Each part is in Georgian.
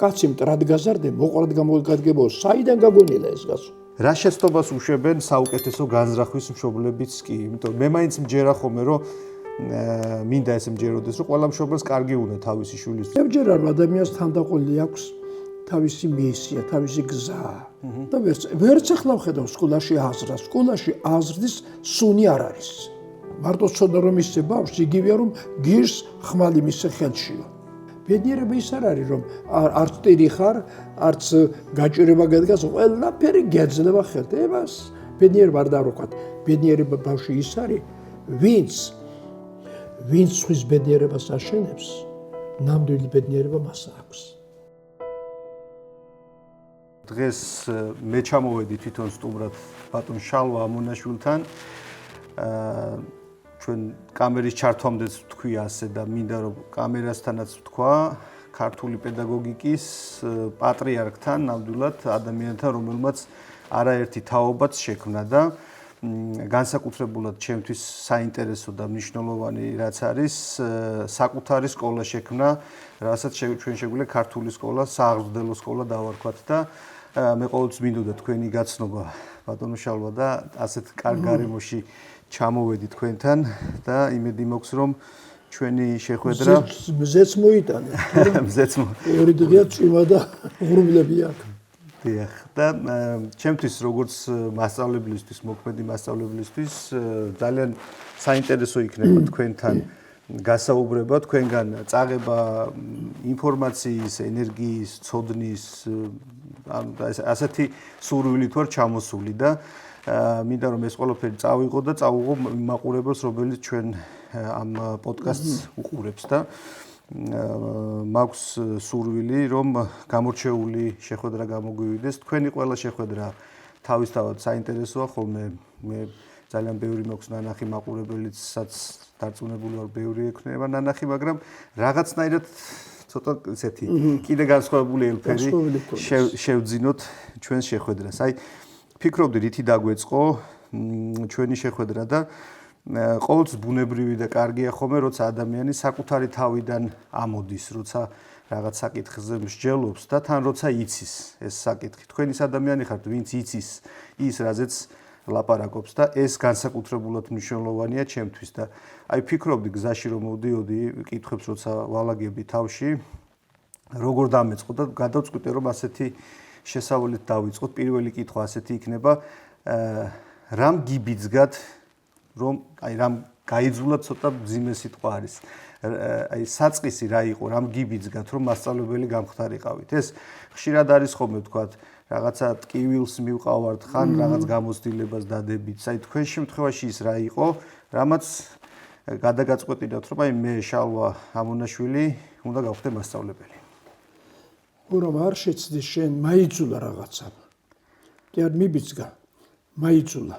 კაცი მტრად გაზარდე, მოყვრად გამოგადგებო, საიდან გაგონილა ეს გასო? რა შეცდობას უშვებენ საუკეთესო განზრახვის მშობლებიც კი, იმიტომ მე მაინც მჯერა ხოლმე რომ მინდა ესე მჯეროდეს რომ ყველა მშობელს კარგი უნდა თავისი შვილისთვის. მე მჯერა რომ ადამიანს თანდაყოლილი აქვს თავისი მისია, თავისი გზა და ვერც ახლა ვხედავ სკოლაში აზრას, სკოლაში აზრის სუნი არ არის. მარტო ცოდნა რომ ისე ბავშვს იგივეა რომ გირს ხმალი მისე ხელშიო. ბედნიერება ის არ არის რომ არც ტირი ხარ, არც გაჭირება გადგას, ყველაფერი გეძლება ხელთებას. ბედნიერება არ დავუკვათ. ბედნიერება ბავშვი ის არის, ვინც სხვის ბედნიერებას აშენებს, ნამდვილი ბედნიერება მას აქვს. დღეს მე ჩამოვედი თვითონ სტუმრად ბატონ შალვა ამონაშვილთან. ჩვენ კამერის ჩართვამდეც ვთქვი ასე და მინდა რომ კამერასთანაც ვთქვა ქართული პედაგოგიკის პატრიარქთან, ნამდვილად ადამიანთან, რომელმაც არაერთი თაობაც შექმნა და განსაკუთრებულად ჩემთვის საინტერესო და მნიშვნელოვანი რაც არის საკუთარი სკოლა შექმნა, რასაც ჩვენ შეგვიძლია ქართული სკოლა, სააღრდელო სკოლა დავარქვათ და მე ყოველთვის მინდოდა თქვენი გაცნობა ბატონო შალვა და ასეთ კარგ გარემოში ჩამოვედი თქვენთან და იმედი მაქვს რომ ჩვენი შეხვედრა მზეც მოიტანე. მზეც ორი დღეა წვიმა და ღრუბლები აქვს. დიახ და ჩემთვის როგორც მასწავლებლისთვის, მოქმედი მასწავლებლისთვის ძალიან საინტერესო იქნება თქვენთან გასაუბრება, თქვენგან წაღება ინფორმაციის, ენერგიის, ცოდნის ასეთი სურვილით ვარ ჩამოსული და მინდა რომ ეს ყველაფერი წავიღო და წავუღო მაყურებელს, რომელიც ჩვენ ამ პოდკასტს უყურებს და მაქვს სურვილი რომ გამორჩეული შეხვედრა გამოგვივიდეს. თქვენი ყველა შეხვედრა თავისთავად საინტერესოა ხოლმე. მე ძალიან ბევრი მაქვს ნანახი მაყურებელიცაც დარწმუნებული ვარ ბევრი ექნება ნანახი, მაგრამ რაღაცნაირად ცოტა ესეთი კიდე განსხვავებული ელფერი შევძინოთ ჩვენს შეხვედრას. აი ფიქრობდი რითი დაგვეწყო ჩვენი შეხვედრა და ყოველთვის ბუნებრივი და კარგია ხოლმე, როცა ადამიანი საკუთარი თავიდან ამოდის, როცა რაღაც საკითხზე მსჯელობს და თან როცა იცის ეს საკითხი. თქვენ ის ადამიანი ხართ, ვინც იცის ის, რაზეც ლაპარაკობს და ეს განსაკუთრებულად მნიშვნელოვანია ჩემთვის და აი ფიქრობდი გზაში რომ მოვდიოდი, კითხვებს როცა ვალაგები თავში, როგორ დამეწყო და გადავწყვიტე რომ ასეთი შესავალით დავიწყოთ. პირველი კითხვა ასეთი იქნება, რამ გიბიძგათ რომ აი რამ გაიძულათ ცოტა მძიმე სიტყვა არის. აი საწყისი რა იყო, რამ გიბიძგათ რომ მასწავლებელი გამხდარიყავით. ეს ხშირად არის ხოლმე ვთქვათ, რაღაცა ტკივილს მივყავართ ხან, რაღაც გამოცდილებას დადებით. აი თქვენ შემთხვევაში ის რა იყო, რამაც გადაგაწყვეტინათ რომ აი მე შალვა ამონაშვილი უნდა გავხდე მასწავლებელი. რომ არ შეცდი შენ მაიძულა რაღაცა. კი არ მიბიძგა, მაიძულა.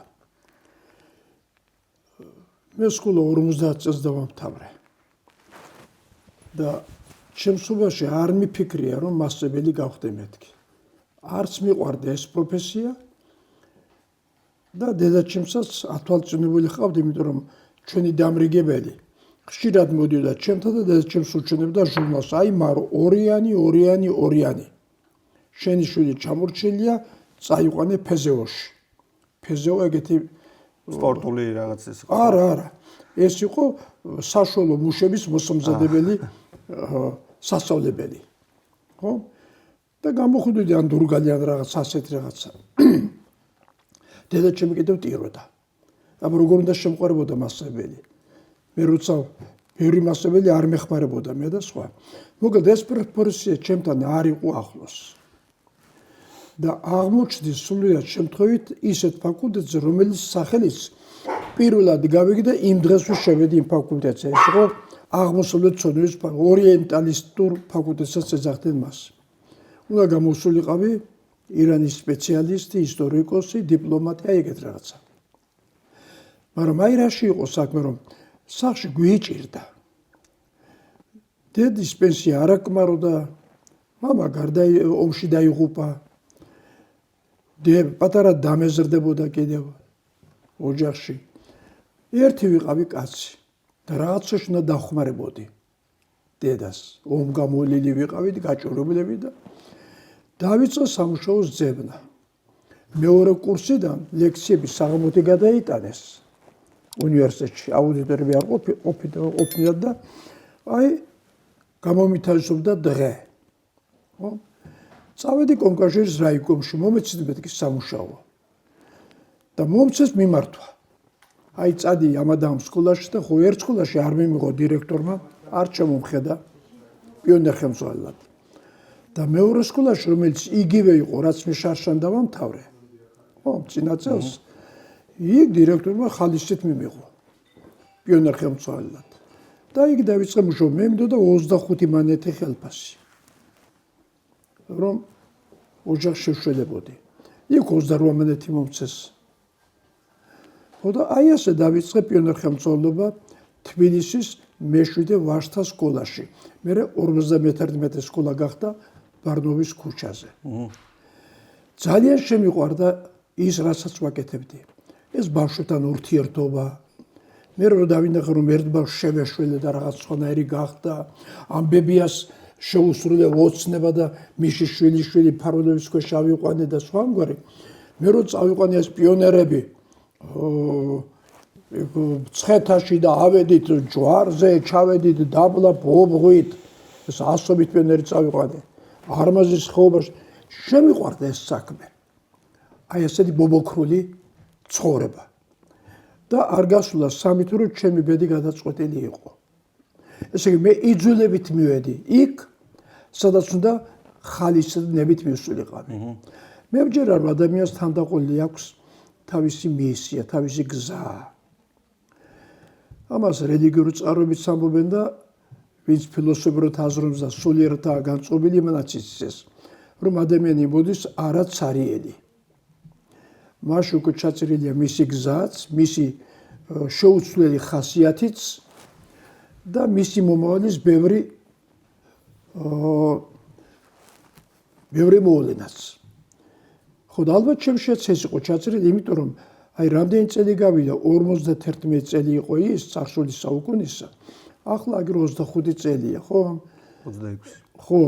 მე სკოლა 50 წელს დავამთავრე. და შემსუბაში არ მიფიქრია რომ მასწავლებელი გავხდე მეთქი. არც მიყვარდა ეს პროფესია და დედაჩემსაც ათვალწინებული ხავდი, იმიტომ რომ ჩვენი დამრიგებელი ხშირად მოდიოდა ჩემთან და დედაჩემს უჩვენებდა ჟურნალს, აი მარო ორიანი. შენი შვილი ჩამორჩენილია, წაიყვანე ფეზეოში. ფეზეო ეგეთი სპორტული რაღაც ეს იყო. არა. ეს იყო საშუალო მუშების მოსამზადებელი სასწავლებელი. ხო? და გამოხვიდოდი ან დურგალიან რაღაც ასეთ რაღაცა. დედაჩემი კიდევ ტიროდა. აბა როგორ უნდა შემყარებოდა მასწავლებელი. მე როცა ბევრი მასწავლებელი არ მეხმარებოდა მე და სხვა. მოკლედ ეს პროფესია ჩემთან არ იყო ახლოს. და აღმოჩნდი სულიად შემთხვევით ისეთ ფაკულტეტზე, რომელიც სახელიც პირველად გავიგე და იმ დღეს შევედი იმ ფაკულტეტზე. ეს იყო აღმოსავლეთ ცოდნების ორიენტალისტურ ფაკულტეტსაც ეძახდნენ მას. უნდა გამოსულიყავი ირანის სპეციალისტი, ისტორიკოსი, დიპლომატი, აი ეგეთ რაღაცა. მაგრამ აი რაში იყო საქმე, რომ სახში გვიჭირდა. დედის პენსია არ აკმაროდა, მამა გარდა ომში დაიღუპა. პატარა დამეზრდებოდა კიდევ ოჯახში. ერთი ვიყავი კაცი და რაღაცაში უნდა დახმარებოდი. დედას. ომგამოლილი ვიყავით, გაჭიროებლები და დავიწყე სამუშაოს ძებნა. მეორე კურსიდან ლექციები საღამოთი გადაიტანეს უნივერსიტეტში. აუდიტორები არ ყოფილიყო და აი გამომითავისუფლდა დღე. ხო? წავედი კონკაშერის რაიკომში, მომეცით მეთქი სამუშაო. და მომცეს მიმართვა. აი წადი ამადამ სკოლაში და ხო ერთ სკოლაში არ მიმიღო დირექტორმა, არ შემომხედა პიონერ ხელმძღვანელად. და მეორე სკოლაში, რომელიც იგივე იყო, რაც მე შარშან დავამთავრე. ხო, წინა წელს იქ დირექტორმა ხალისით მიმიღო პიონერ ხელმძღვანელად. და იქ დავიწყე მუშაობა. მე მინდოდა 25 მანეთი ხელფასი. რომ ოჯახს შევშველებოდი. იქ 28 მანეთი მომცეს. ხო და აი ასე დავიწყე პიონერ ხელმძღვანელობა თბილისის მეშვიდე ვაჟთა სკოლაში. მერე 51 სკოლა გახდა ბარნოვის ქუჩაზე. ძალიან შემიყვარდა ის, რასაც ვაკეთებდი. ეს ბავშვებთან ურთიერთობა. მე რო დავინახე, რომ ერთ ბავშვს შევეშველე და რაღაც სხვანაირი გახდა, ამ ბებიას შეუსრულე ოცნება და მისი შვილი ფარველების ქვეშ ავიყვანე და სხვა ამგვარი. მე რო წავიყვანე ეს პიონერები ცხეთაში და ავედით ჯვარზე, ჩავედით დაბლა ბობღვით, ეს ასობით პიონერი წავიყვანე. არმაზის ხეობაში შემიყვარდა ეს საქმე. აი ესეთი ბობოქრული ცხოვრება. და არ გასულა 3 თვე რომ ჩემი ბედი გადაწყვეტილი იყო. ესე იგი მე იძულებით მივედი იქ, სადაც უნდა ხალისნებით მივსულიყავი. მე ვჯერა რომ ადამიანს თანდაყოლილი აქვს თავისი მისია, თავისი გზა. ამას რელიგიური წყაროებიც ამბობენ და ვინც ფილოსოფიურად აზრობს და სულიერადაა განწყობილი, იმანაც იცის, რომ ადამიანი მოდის არაცარიელი. მაშ უკვე ჩაწერილია მისი გზაც, მისი შეუცვლელი ხასიათიც და მისი მომავლის ბევრი მოვლენაც. ხო და ალბათ ჩემშიც ეს იყო ჩაწერილი, იმიტომ რომ აი რამდენი წელი გავიდა, 51 წელი იყო ის წარსული საუკუნისა. ახლა აგერ 25 წელია, ხო? 26. ხო.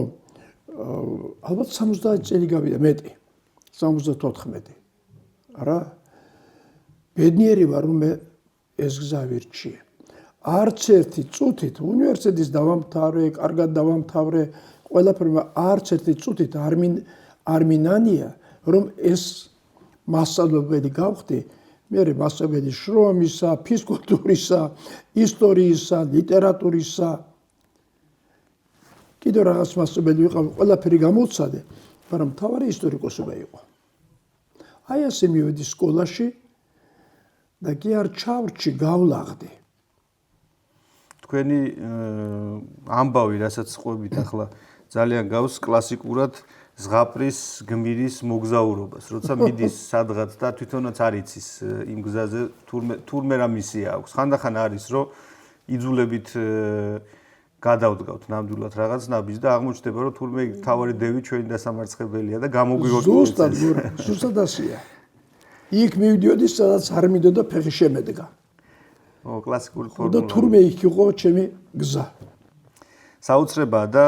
ალბათ 70 წელი გავიდა, მეტი. 74. არა? ბედნიერი ვარ, რომ მე ეს გზა ვირჩიე. არც ერთი წუთით უნივერსიტეტის დავამთავრე, კარგად დავამთავრე, ყველაფერი, არც ერთი წუთით არ მინანია, რომ ეს მასწავლებელი გავხდი, მე მასწავლებელი შრომისა, ფიზკულტურისა, ისტორიისა, ლიტერატურისა. კიდევ რაღაც მასწავლებელი ვიყავი, ყველაფერი გამოვცადე, მაგრამ მთავარი ისტორიკოსობა იყო. აი ასე მივედი სკოლაში და კი არ ჩავრჩი, გავლაღდი. თქვენი ამბავი, რასაც ყვებით ახლა ძალიან გავს კლასიკურად ზღაპრის გმირის მოგზაურობას, როცა მიდის სადღაც და თვითონაც არ იცის იმ გზაზე თურმე რა მისია აქვს. ხანდახან არის, რომ იძულებით გადავდგავთ ნამდვილად რაღაც ნაბიჯს და აღმოჩნდება, რომ თურმე თავარი დევი ჩვენი დასამარცხებელია და გამოგვიგოთ. ზუსტად ასეა. იქ მივიდიოდი, სადაც არ მინდოდა ფეხი შემედგა. კლასიკური ფორმულა. და თურმე იქ იყო ჩემი გზა. საოცრებაა და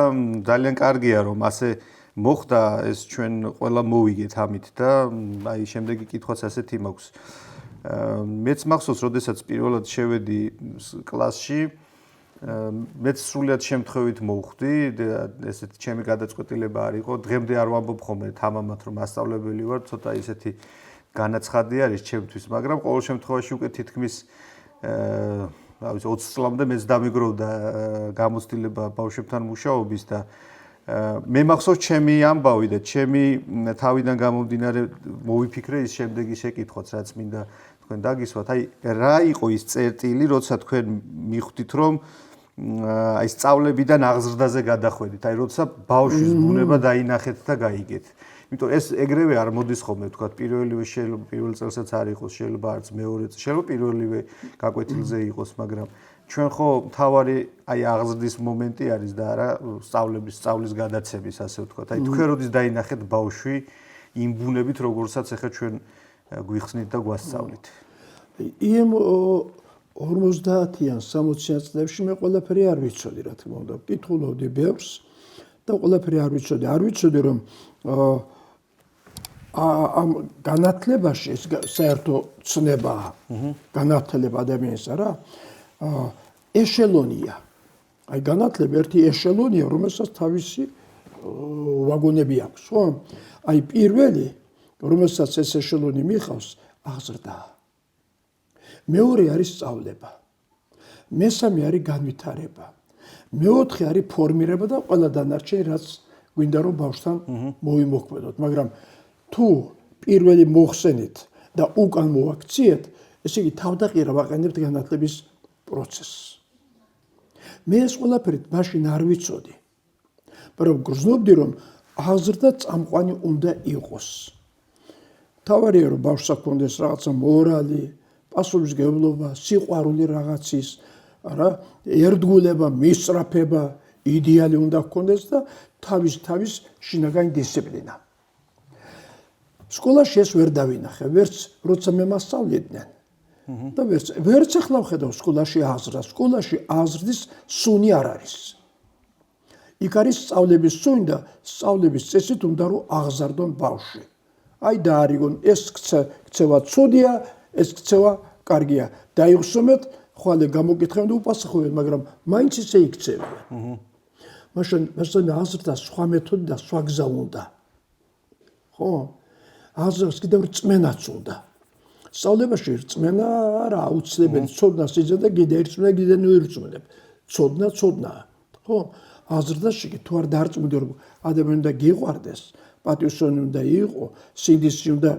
ძალიან კარგია, რომ ასე მოხდა ეს ჩვენ ყველა მოვიგეთ ამით და აი შემდეგი კითხვაც ასეთი მაქვს. მეც მახსოვს, როდესაც პირველად შევედი კლასში, მეც სრულიად შემთხვევით მოვხვდი და ესეთი ჩემი გადაწყვეტილება არ იყო. დღემდე არ ვამბობ ხოლმე თამამად, რომ მასწავლებელი ვარ, ცოტა ისეთი განაცხადი არის ჩემთვის, მაგრამ ყოველ შემთხვევაში უკვე თითქმის 20 წლამდე მეც დამიგროვდა გამოცდილება ბავშვებთან მუშაობის და მე მახსოვს ჩემი ამბავი და ჩემი თავიდან გამომდინარე მოვიფიქრე ის შემდეგი შეკითხვაც, რაც მინდა თქვენ დაგისვათ. აი რა იყო ის წერტილი, როცა თქვენ მიხვდით, რომ აი სწავლებიდან აღზრდაზე გადახვედით, აი როცა ბავშვის ბუნება დაინახეთ და გაიგეთ. იმიტომ ეს ეგრევე არ მოდის ხოლმე, თქვათ, პირველივე შეიძლება პირველ წელსაც არ იყოს, შეიძლება არც მეორე წელს, შეიძლება პირველივე გაკვეთილზე იყოს, მაგრამ ჩვენ ხო თავარი აი აღზრდის მომენტი არის და არა სწავლის გადაცემის, ასე ვთქვათ. აი თქვენ როდის დაინახეთ ბავშვი იმ ბუნებით, როგორცაც ახლა ჩვენ გვიხსნით და გვასწავლით. იმ 50-იან 60-იან წლებში მე ყველაფერი არ ვიცოდი, რა თქმა უნდა. ვკითხულობდი ბევრს და ყველაფერი არ ვიცოდი. არ ვიცოდი რომ ამ განათლებაში ეს საერთო ცნებაა. განათლება ადამიანისა რა. ეშელონია. აი განათლება ერთი ეშელონია, რომელსაც თავისი ვაგონები აქვს, ხო? აი პირველი, რომელსაც ეს ეშელონი მიხავს, აღზრდაა. მეორე არის სწავლება. მესამე არის განვითარება. მეოთხე არის ფორმირება და ყველა დანარჩენი, რაც გვინდა რომ ბავშვთან მოიმოქმედოთ, მაგრამ თუ პირველი მოხსენით და უკან მოვაქციეთ, ესე იგი თავდაყირა ვაყენებთ განათლების პროცესს. მე ეს ყველაფერი მაშინ არ ვიცოდი. მაგრამ გრძნობდი რომ აღზრდა წამყვანი უნდა იყოს. თავარია რომ ბავშვს აქვს რაღაცა მორალი, პასუხისმგებლობა, სიყვარული რაღაცის, რა, ერთგულება, მისწრაფება, იდეალი უნდა ჰქონდეს და თავის შინაგანი დისციპლინა. სკოლაში ეს ვერ დავინახე, ვერც როცა მე მასწავლიდნენ. და ვერც ახლა ვხედავ სკოლაში აღზრდას. სკოლაში აღზრდის სუნი არ არის. იქ არის სწავლების სუნი და სწავლების წესით უნდა რომ აღზარდონ ბავშვი. აი დაარიგონ ეს ქცევა ცუდია, ეს ქცევა კარგია. დაიხსომეთ, ხვალე გამოგითხენ და უპასუხებენ, მაგრამ მაინც ისე იქცევიან. მაშინ აღზრდა სხვა მეთოდი და სხვა გზა უნდა. ხო? აღზრდას კიდევ რწმენაც უნდა. სწავლებაში რწმენა არა აუცილებელი, ცოდნას იძლევა და კიდე ერწმენა, კიდე ნუირწმუნებ. ცოდნაა. ხო? აღზრდაში თუ არ დარწმუნდი რომ ადამიანი უნდა გიყვარდეს, პატივსცემი უნდა იყო, სინდისი უნდა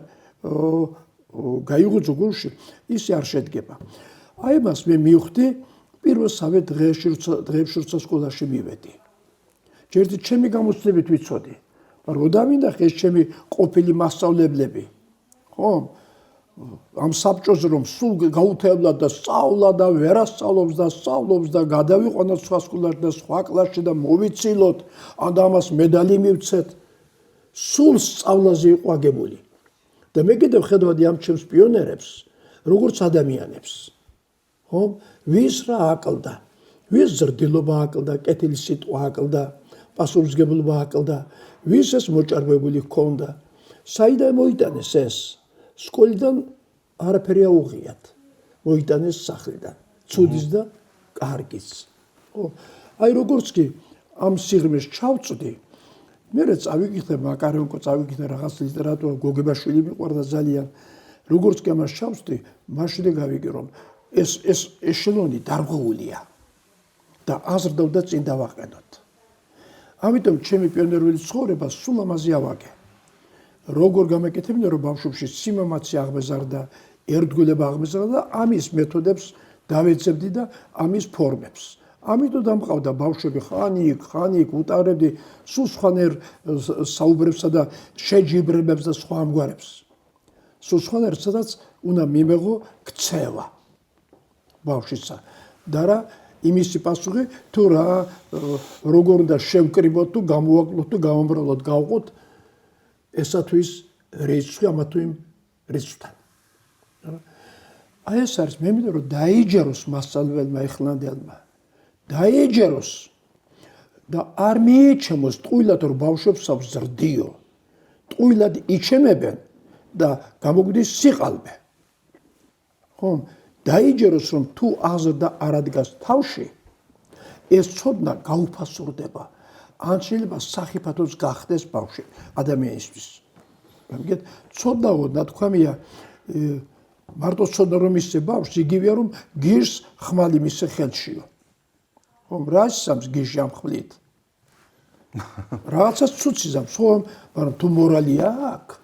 გაიღუძო გულში, ისე არ შედგება. აი მას მე მივხვდი პირველსავე დღეებში როცა სკოლაში მივედი. ჯერჯერობით ჩემი გამოცდილებით ვიცოდი, რომ დავინახე ეს ჩემი ყოფილი მასწავლებლები. ხო? ამ საბჭოზე რომ სულ გაუთებლა და სწავლა და ვერასწავლობს და სწავლობს და გადავიყვანოთ სხვა სკოლაში და სხვა კლასში და მოვიცილოთ, ან ამას მედალი მივცეთ. სულ სწავლაზე იყო აგებული. და მე კიდევ ხედავდი ამ ჩემს პიონერებს, როგორც ადამიანებს. ხო? ვის რა აკლდა, ვის ზრდილობა აკლდა, კეთილი სიტყვა აკლდა, პასუხისმგებლობა აკლდა, ვის ეს მოჭარბებული ჰქონდა. საიდან მოიტანეს ეს? სკოლიდან არაფერი აუღიათ. მოიტანეს სახლიდან, ცუდის და კარგის. ხო? აი როგორც კი ამ სიღრმეს ჩავწვდი, მე წავიკითხე მაკარენკო, წავიკითხე რაღაც ლიტერატურა, გოგებაშვილი მიყვარდა ძალიან. როგორც კი ამას ჩავწვდი, მაშინ გავიგე რომ ეს ეშელონი დარღვეულია და აღზრდა უნდა წინ დავაყენოთ. ამიტომ ჩემი პიონერული ცხოვრება სულ ამაზე ავაგე. როგორ გამეკეთებინა რომ ბავშვებში სიმამაცე აღმეზარდა, ერთგულება აღმეზარდა და ამის მეთოდებს დავეცებდი და ამის ფორმებს. ამიტომ დამყავდა ბავშვები ხანი იქ უტარებდი სულ სხვანაირ საუბრებსა და შეჯიბრებებს და სხვა ამგვარებს. სულ სხვანაირ, სადაც უნდა მიმეღო ქცევა ბავშვისა და რა იმისი პასუხი თუ რა როგორ უნდა შევკრიბოთ თუ გამოვაკლოთ თუ გამომბრალოთ გავყოთ ესა თუ ის რეცხვი ამა თუ იმ რეცხვთან. აი ეს არის მე მინდა რომ დაიჯეროს მასწავლებელმა ეხლანდელმა. დაიჯეროს და არ მიიჩემოს ტყუილად რომ ბავშვებს აქვს ზრდიო. ტყუილად იჩემებენ და გამოგვდის სიყალბე. ხო? დაიჯეროს რომ თუ აღზრდა არ ადგას თავში, ეს ცოდნა გაუფასურდება. ან შეიძლება სახიფათოს გახდეს ბავშვი ადამიანისთვის. გამიგეთ, ცოდნაო ნათქვამია მარტო ცოდნა რომ ისე ბავშვს იგივეა რომ გირს ხმალი მისე ხელშიო. ხომ რა ისამს გირში ამ ხმლით? რაღაცას ცუცი ზამს, ხო, მაგრამ თუ მორალი აქვს,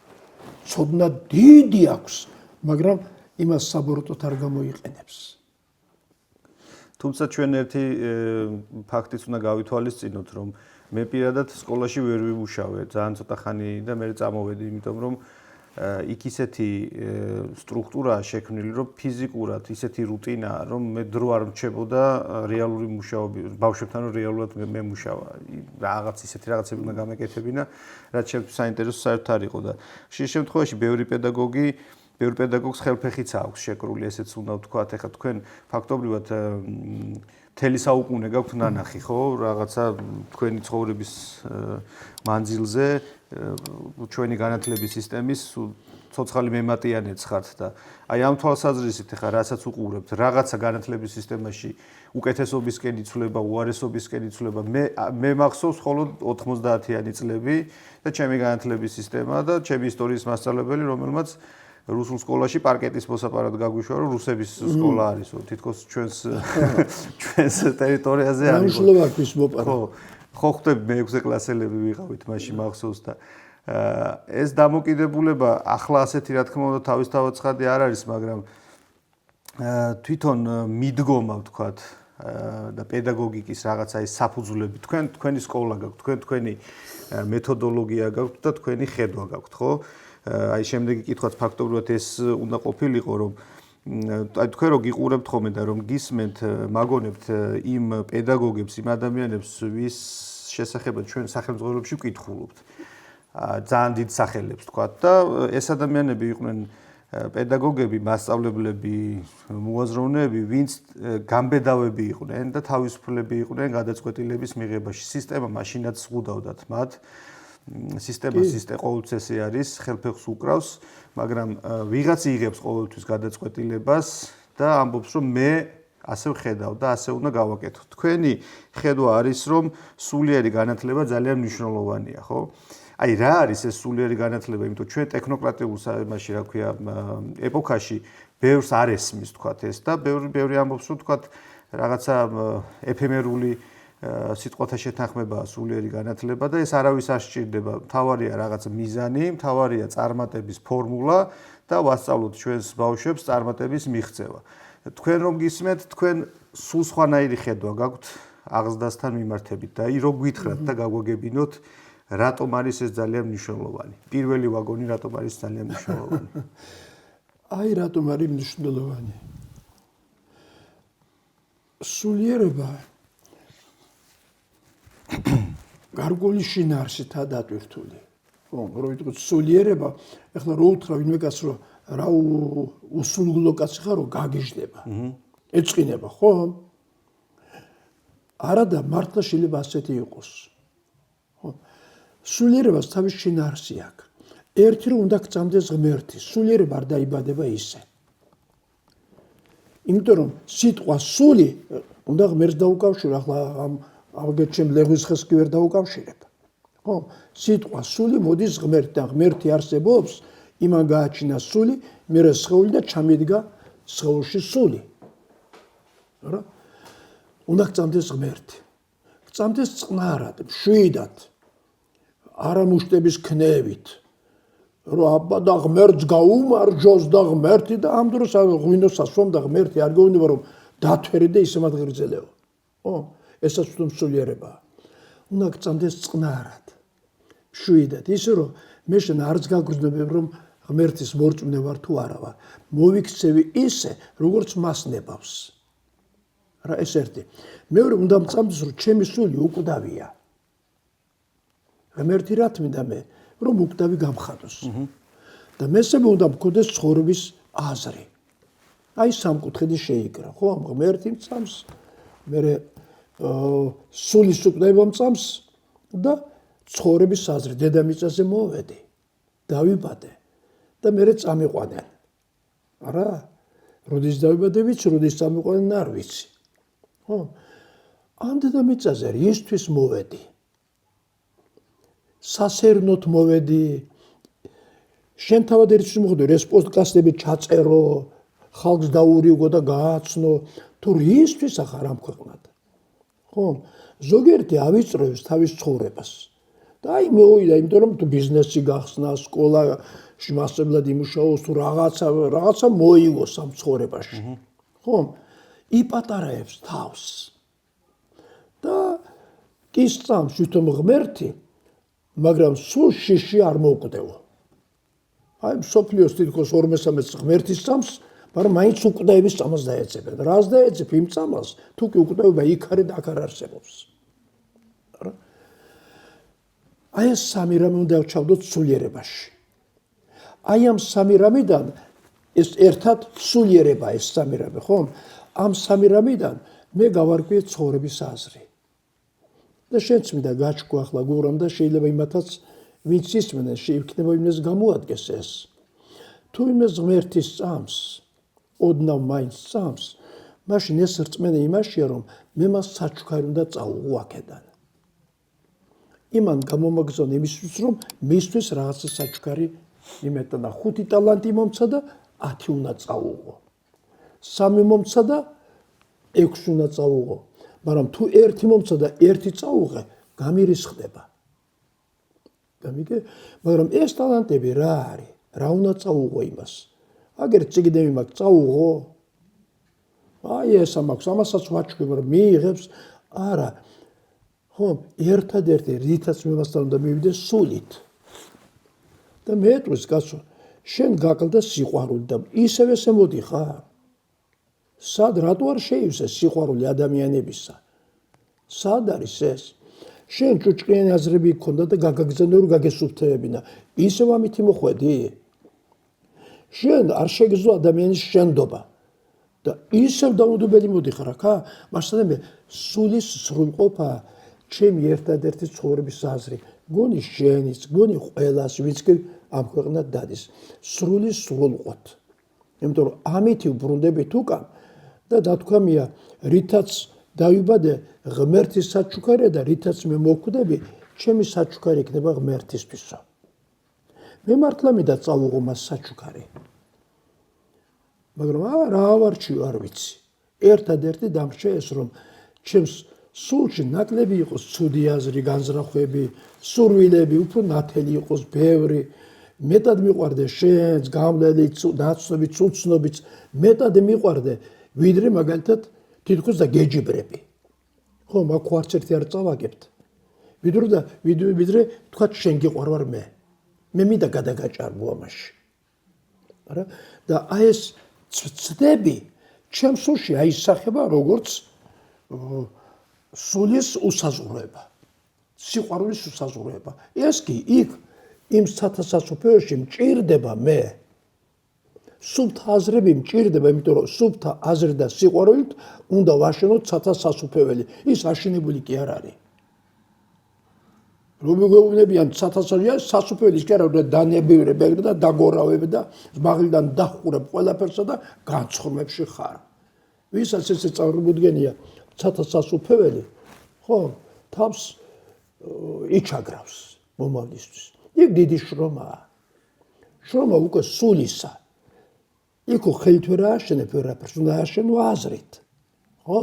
ცოდნა დიდი აქვს, მაგრამ იმას საბოროტოდ არ გამოიყენებს. თუმცა ჩვენ ერთი ფაქტიც უნდა გავითვალისწინოთ, რომ მე პირადად სკოლაში ვერ ვიმუშავე ძალიან ცოტა ხანი და მე წამოვედი, იმიტომ რომ იქ ისეთი სტრუქტურაა შექმნილი, რომ ფიზიკურად ისეთი რუტინაა, რომ მე დრო არ მრჩებოდა რეალური მუშაობი, ბავშვებთან რეალურად მე მუშავა. რაღაც ისეთი რაღაცები უნდა გამეკეთებინა, რაც ჩემთვის საინტერესო საერთოდ არ იყო და ხშირ შემთხვევაში ბევრი პედაგოგი ბევრ პედაგოგს ხელფეხიც აქვს შეკრული, ესეც უნდა ვთქვათ. ეხლა თქვენ ფაქტობრივად მთელი საუკუნე გაქვთ ნანახი, ხო? რაღაცა თქვენი ცხოვრების მანძილზე ჩვენი განათლების სისტემის ცოცხალი მემატიანეც ხართ და აი ამ თვალსაზრისით ეხლა რასაც უყურებთ, რაღაცა განათლების სისტემაში უკეთესობისკენ იცვლება, უარესობისკენ იცვლება. მე მახსოვს მხოლოდ 90-იანი წლები და ჩემი განათლების სისტემა და ჩემი ისტორიის მასწავლებელი, რომელმაც რუსულ სკოლაში პარკეტის მოსაპარად გაგვიშვა, რომ რუსების სკოლა არის, თითქოს ჩვენს ტერიტორიაზე არის. რუსულობის მოპარა. ხო, ხვდები მე-6 კლასელები ვიყავით მაშინ მახსოვს და ეს დამოკიდებულება ახლა ასეთი რა თქმა უნდა თავისთავად ცხადი არ არის, მაგრამ თვითონ მიდგომა ვთქვათ და პედაგოგიკის რაღაცა ის საფუძვლები თქვენი სკოლა გაქვთ, თქვენი მეთოდოლოგია გაქვთ და თქვენი ხედვა გაქვთ, ხო? აი შემდეგი კითხვაც ფაქტობრივად ეს უნდა ყოფილიყო, რომ აი თქვენ რო გიყურებთ ხოლმე და რომ გისმენთ, მაგონებთ იმ პედაგოგებს, იმ ადამიანებს, ვის შესახებაც ჩვენ სახელმწიფოებში ვკითხულობთ. ძალიან დიდ სახელებს ვთქვათ და ეს ადამიანები იყვნენ პედაგოგები, მასწავლებლები, მოაზროვნეები, ვინც გამბედავები იყვნენ და თავისუფლები იყვნენ გადაწყვეტილების მიღებაში. სისტემა მაშინაც ზღუდავდათ მათ. სისტემას ყოველთვის ესე არის, ხელფეხს უკრავს, მაგრამ ვიღაც იღებს ყოველთვის გადაწყვეტილებას და ამბობს, რომ მე ასე ვხედავ და ასე უნდა გავაკეთო. თქვენი ხედვა არის, რომ სულიერი განათლება ძალიან მნიშვნელოვანია, ხო? აი რა არის ეს სულიერი განათლება, იმიტომ ჩვენ ტექნოკრატიულ იმაში, რა ქვია, ეპოქაში ბევრს არ ესმის, თქვათ ეს და ბევრი ამბობს, რომ თქვათ რაღაცა ეფემერული სიტყვათა შეთანხმებაა სულიერი განათლება და ეს არავის არ სჭირდება. მთავარია რაღაც მიზანი, მთავარია წარმატების ფორმულა და ვასწავლოთ ჩვენს ბავშვებს წარმატების მიღწევა. თქვენ რომ გისმენთ, თქვენ სულ სხვანაირი ხედვა გაქვთ აღზრდასთან მიმართებით და რო გვითხრათ და გაგვაგებინოთ, რატომ არის ეს ძალიან მნიშვნელოვანი. პირველი ვაგონი რატომ არის ძალიან მნიშვნელოვანი. აი რატომ არის მნიშვნელოვანი. სულიერება გარკვეული შინაარსითაა დატვირთული. ხო, რო ვიტყვით სულიერება, ეხლა რო უთხრა ვინმე კაცს რომ რა უსულგლო კაცი ხარ, რომ გაგიჟდება. ეწყინება, ხო? არადა მართლა შეიძლება ასეთი იყოს. ხო. სულიერებას თავის შინაარსი აქვს. ერთი რომ უნდა გწამდეს ღმერთი, სულიერება არ დაიბადება ისე. იმიტომ რომ სიტყვა სული უნდა ღმერთს დაუკავშირო, ახლა ალბათ ჩემ ლეღვის ხეს კი ვერ დაუკავშირებ. ხო, სიტყვა სული მოდის ღმერთიდან, ღმერთი არსებობს, იმან გააჩინა სული, მერე სხეული და ჩამიდგა სხეულში სული. რა? უნდა გწამდეს ღმერთი. გწამდეს წყნარად, მშვიდად, არამუშტების ქნევით. რომ აბა და ღმერთს გაუმარჯოს და ღმერთი და ამ დროს ღვინოს ასვამ და ღმერთი არ გეუბნება რომ დათვერი და ისე მათგრძელეო. ხო? ესაც თვითონ სულიერებაა. უნდა გწამდეს წყნარად, მშვიდად, ისე რომ მე შენ არც გაგრძნობებ რომ ღმერთის მორწმუნე ვარ თუ არა ვარ. მოვიქცევი ისე, როგორც მას ნებავს. რა ეს ერთი. მეორე უნდა მწამდეს რომ ჩემი სული უკვდავია. ღმერთი რა თმინდა მე, რომ უკვდავი გამხადოს. და მესამე უნდა მქონდეს ცხოვრების აზრი. აი სამკუთხედი შეიკრა, ხო? ღმერთი მწამს, მერე სულის უკვდავება მწამს და ცხოვრების აზრი. დედამიწაზე მოვედი, დავიბადე და მერე წამიყვანენ. არა? როდის დავიბადე ვიცი, როდის წამიყვანენ არ ვიცი. ხო? ამ დედამიწაზე რისთვის მოვედი? სასერნოთ მოვედი. შენ თავად ერთვის მოხდე, ეს პოდკასტები ჩაწერო, ხალხს დაურიგო და გააცნო, თუ რისთვის ახარ ამ ქვეყნად. ხო? ზოგიერთი ავიწროებს თავის ცხოვრებას. და აი მოვიდა, იმიტომ რომ თუ ბიზნესი გახსნა, სკოლაში მასწავლებლად იმუშაოს, თუ რაღაცა მოიგოს ამ ცხოვრებაში. ხო? იპატარებს თავს. და ის წამს თვითონ ღმერთი, მაგრამ სულ შიში არ მოუკვდევო. აი მსოფლიოს თითქოს 2/3 ღმერთის წამს, მაგრამ მაინც უკვდავების წამს დაეცებენ. რას დაეცებ იმ წამს, თუ კი უკვდავება იქ არის და აქ არ არსებობს. აი ეს სამი რამე უნდა ჩავდოთ სულიერებაში. აი ამ სამი რამიდან ეს ერთად სულიერება ეს სამი რამე, ხო? ამ სამი რამიდან მე გავარკვიე ცხოვრების აზრი. და შენც მინდა გაჩქო ახლა გურამ და შეიძლება იმათაც ვინც ისმენენ შეიქნება იმას გამოადგეს ეს. თუ იმას ღმერთის წამს, ოდნავ მაინც წამს, მაშინ ეს რწმენა იმაშია, რომ მე მას საჩუქარი უნდა წავუღო აქედან. იმან გამომაგზავნა იმისთვის, რომ მისთვის რაღაცა საჩუქარი იმეტა და 5 ტალანტი მომცა და 10 უნდა წავუღო. 3 მომცა და 6 უნდა წავუღო. მაგრამ თუ 1 მომცა და 1 წაუღე, გამირისხდება. გამიგე? მაგრამ ეს ტალანტები რა არის? რა უნდა წაუღო იმას? აგერ წიგნები მაქვს წაუღო. აი ეს მაქვს, ამასაც ვაჩვევ, რომ მიიღებს, არა. ხო, ერთადერთი რითაც მე მასთან უნდა მივიდე სულით. და მე ეტყვის კაცო, შენ გაკლდა სიყვარული და ისევ ესე მოდი ხარ? სად რატო არ შეივსე სიყვარული ადამიანებისა? სად არის ეს? შენ ჭუჭყიანი აზრები გქონდა და გაგაგზავნე რომ გაგესუფთავებინა. ისევ ამით მოხვედი? შენ არ შეგძლო ადამიანის შენდობა. და ისევ დაუდებელი მოდი ხარ აქა? მასთან მე სულის სრულყოფა ჩემი ერთადერთი ცხოვრების აზრი. გონი შენის, გონი ყველას, ვინც კი ამ ქვეყნად დადის. სრული სრულყოთ. იმიტომ რომ ამითი ვბრუნდებით უკან და დათქვამია, რითაც დავიბადე ღმერთის საჩუქარია და რითაც მე მოვკვდები, ჩემი საჩუქარი იქნება ღმერთისთვისო. მე მართლა მინდა წავუღო მას საჩუქარი. მაგრამ რა ავარჩიო არ ვიცი. ერთადერთი დამრჩა ეს, რომ ჩემს სულში ნაკლები იყოს ცუდი აზრი, განზრახვები, სურვილები, უფრო ნათელი იყოს, ბევრი. მეტად მიყვარდე შენს, გამლელი, ნაცნობი, ცუცნობიც, მეტად მიყვარდე, ვიდრე მაგალითად თითქოს და გეჯიბრები. ხო, მაგ ხوارც ერთი არ წავაგებთ. ვიდრე თქვა შენ გიყვარვარ მე. მე მინდა გადაგაჭარბო ამაში. არა? და აი ეს ცდები ჩემს სულში აისახება როგორც სულის უსაზღვროება. სიყვარულის უსაზღვროება. ეს კი იქ იმ სათასაცოფეოში მჭირდება მე. სუფთა აზრები მჭირდება, იმიტომ რომ სუფთა აზრი და სიყვარულით უნდა ვაშენოთ სათასაცოფეველი. ის აშენებული კი არ არის. რომ მეგობრებიან სათასაცოფელი სასופველის კი არა, დანებივრებ და დაგორავებ და ზმაღლიდან დახურებ ყველაფერსა და განცხრომებში ხარ. ვისაც ესე წარმოუდგენია სათასაცოფელი, ხო, თავს იჩაგრავს მომავლისთვის. იქ დიდი შრომაა. შრომა უკვე სულისა. იქ ხელით ვერ ააშენებ ვერაფერს, უნდა ააშენო აზრით. ხო?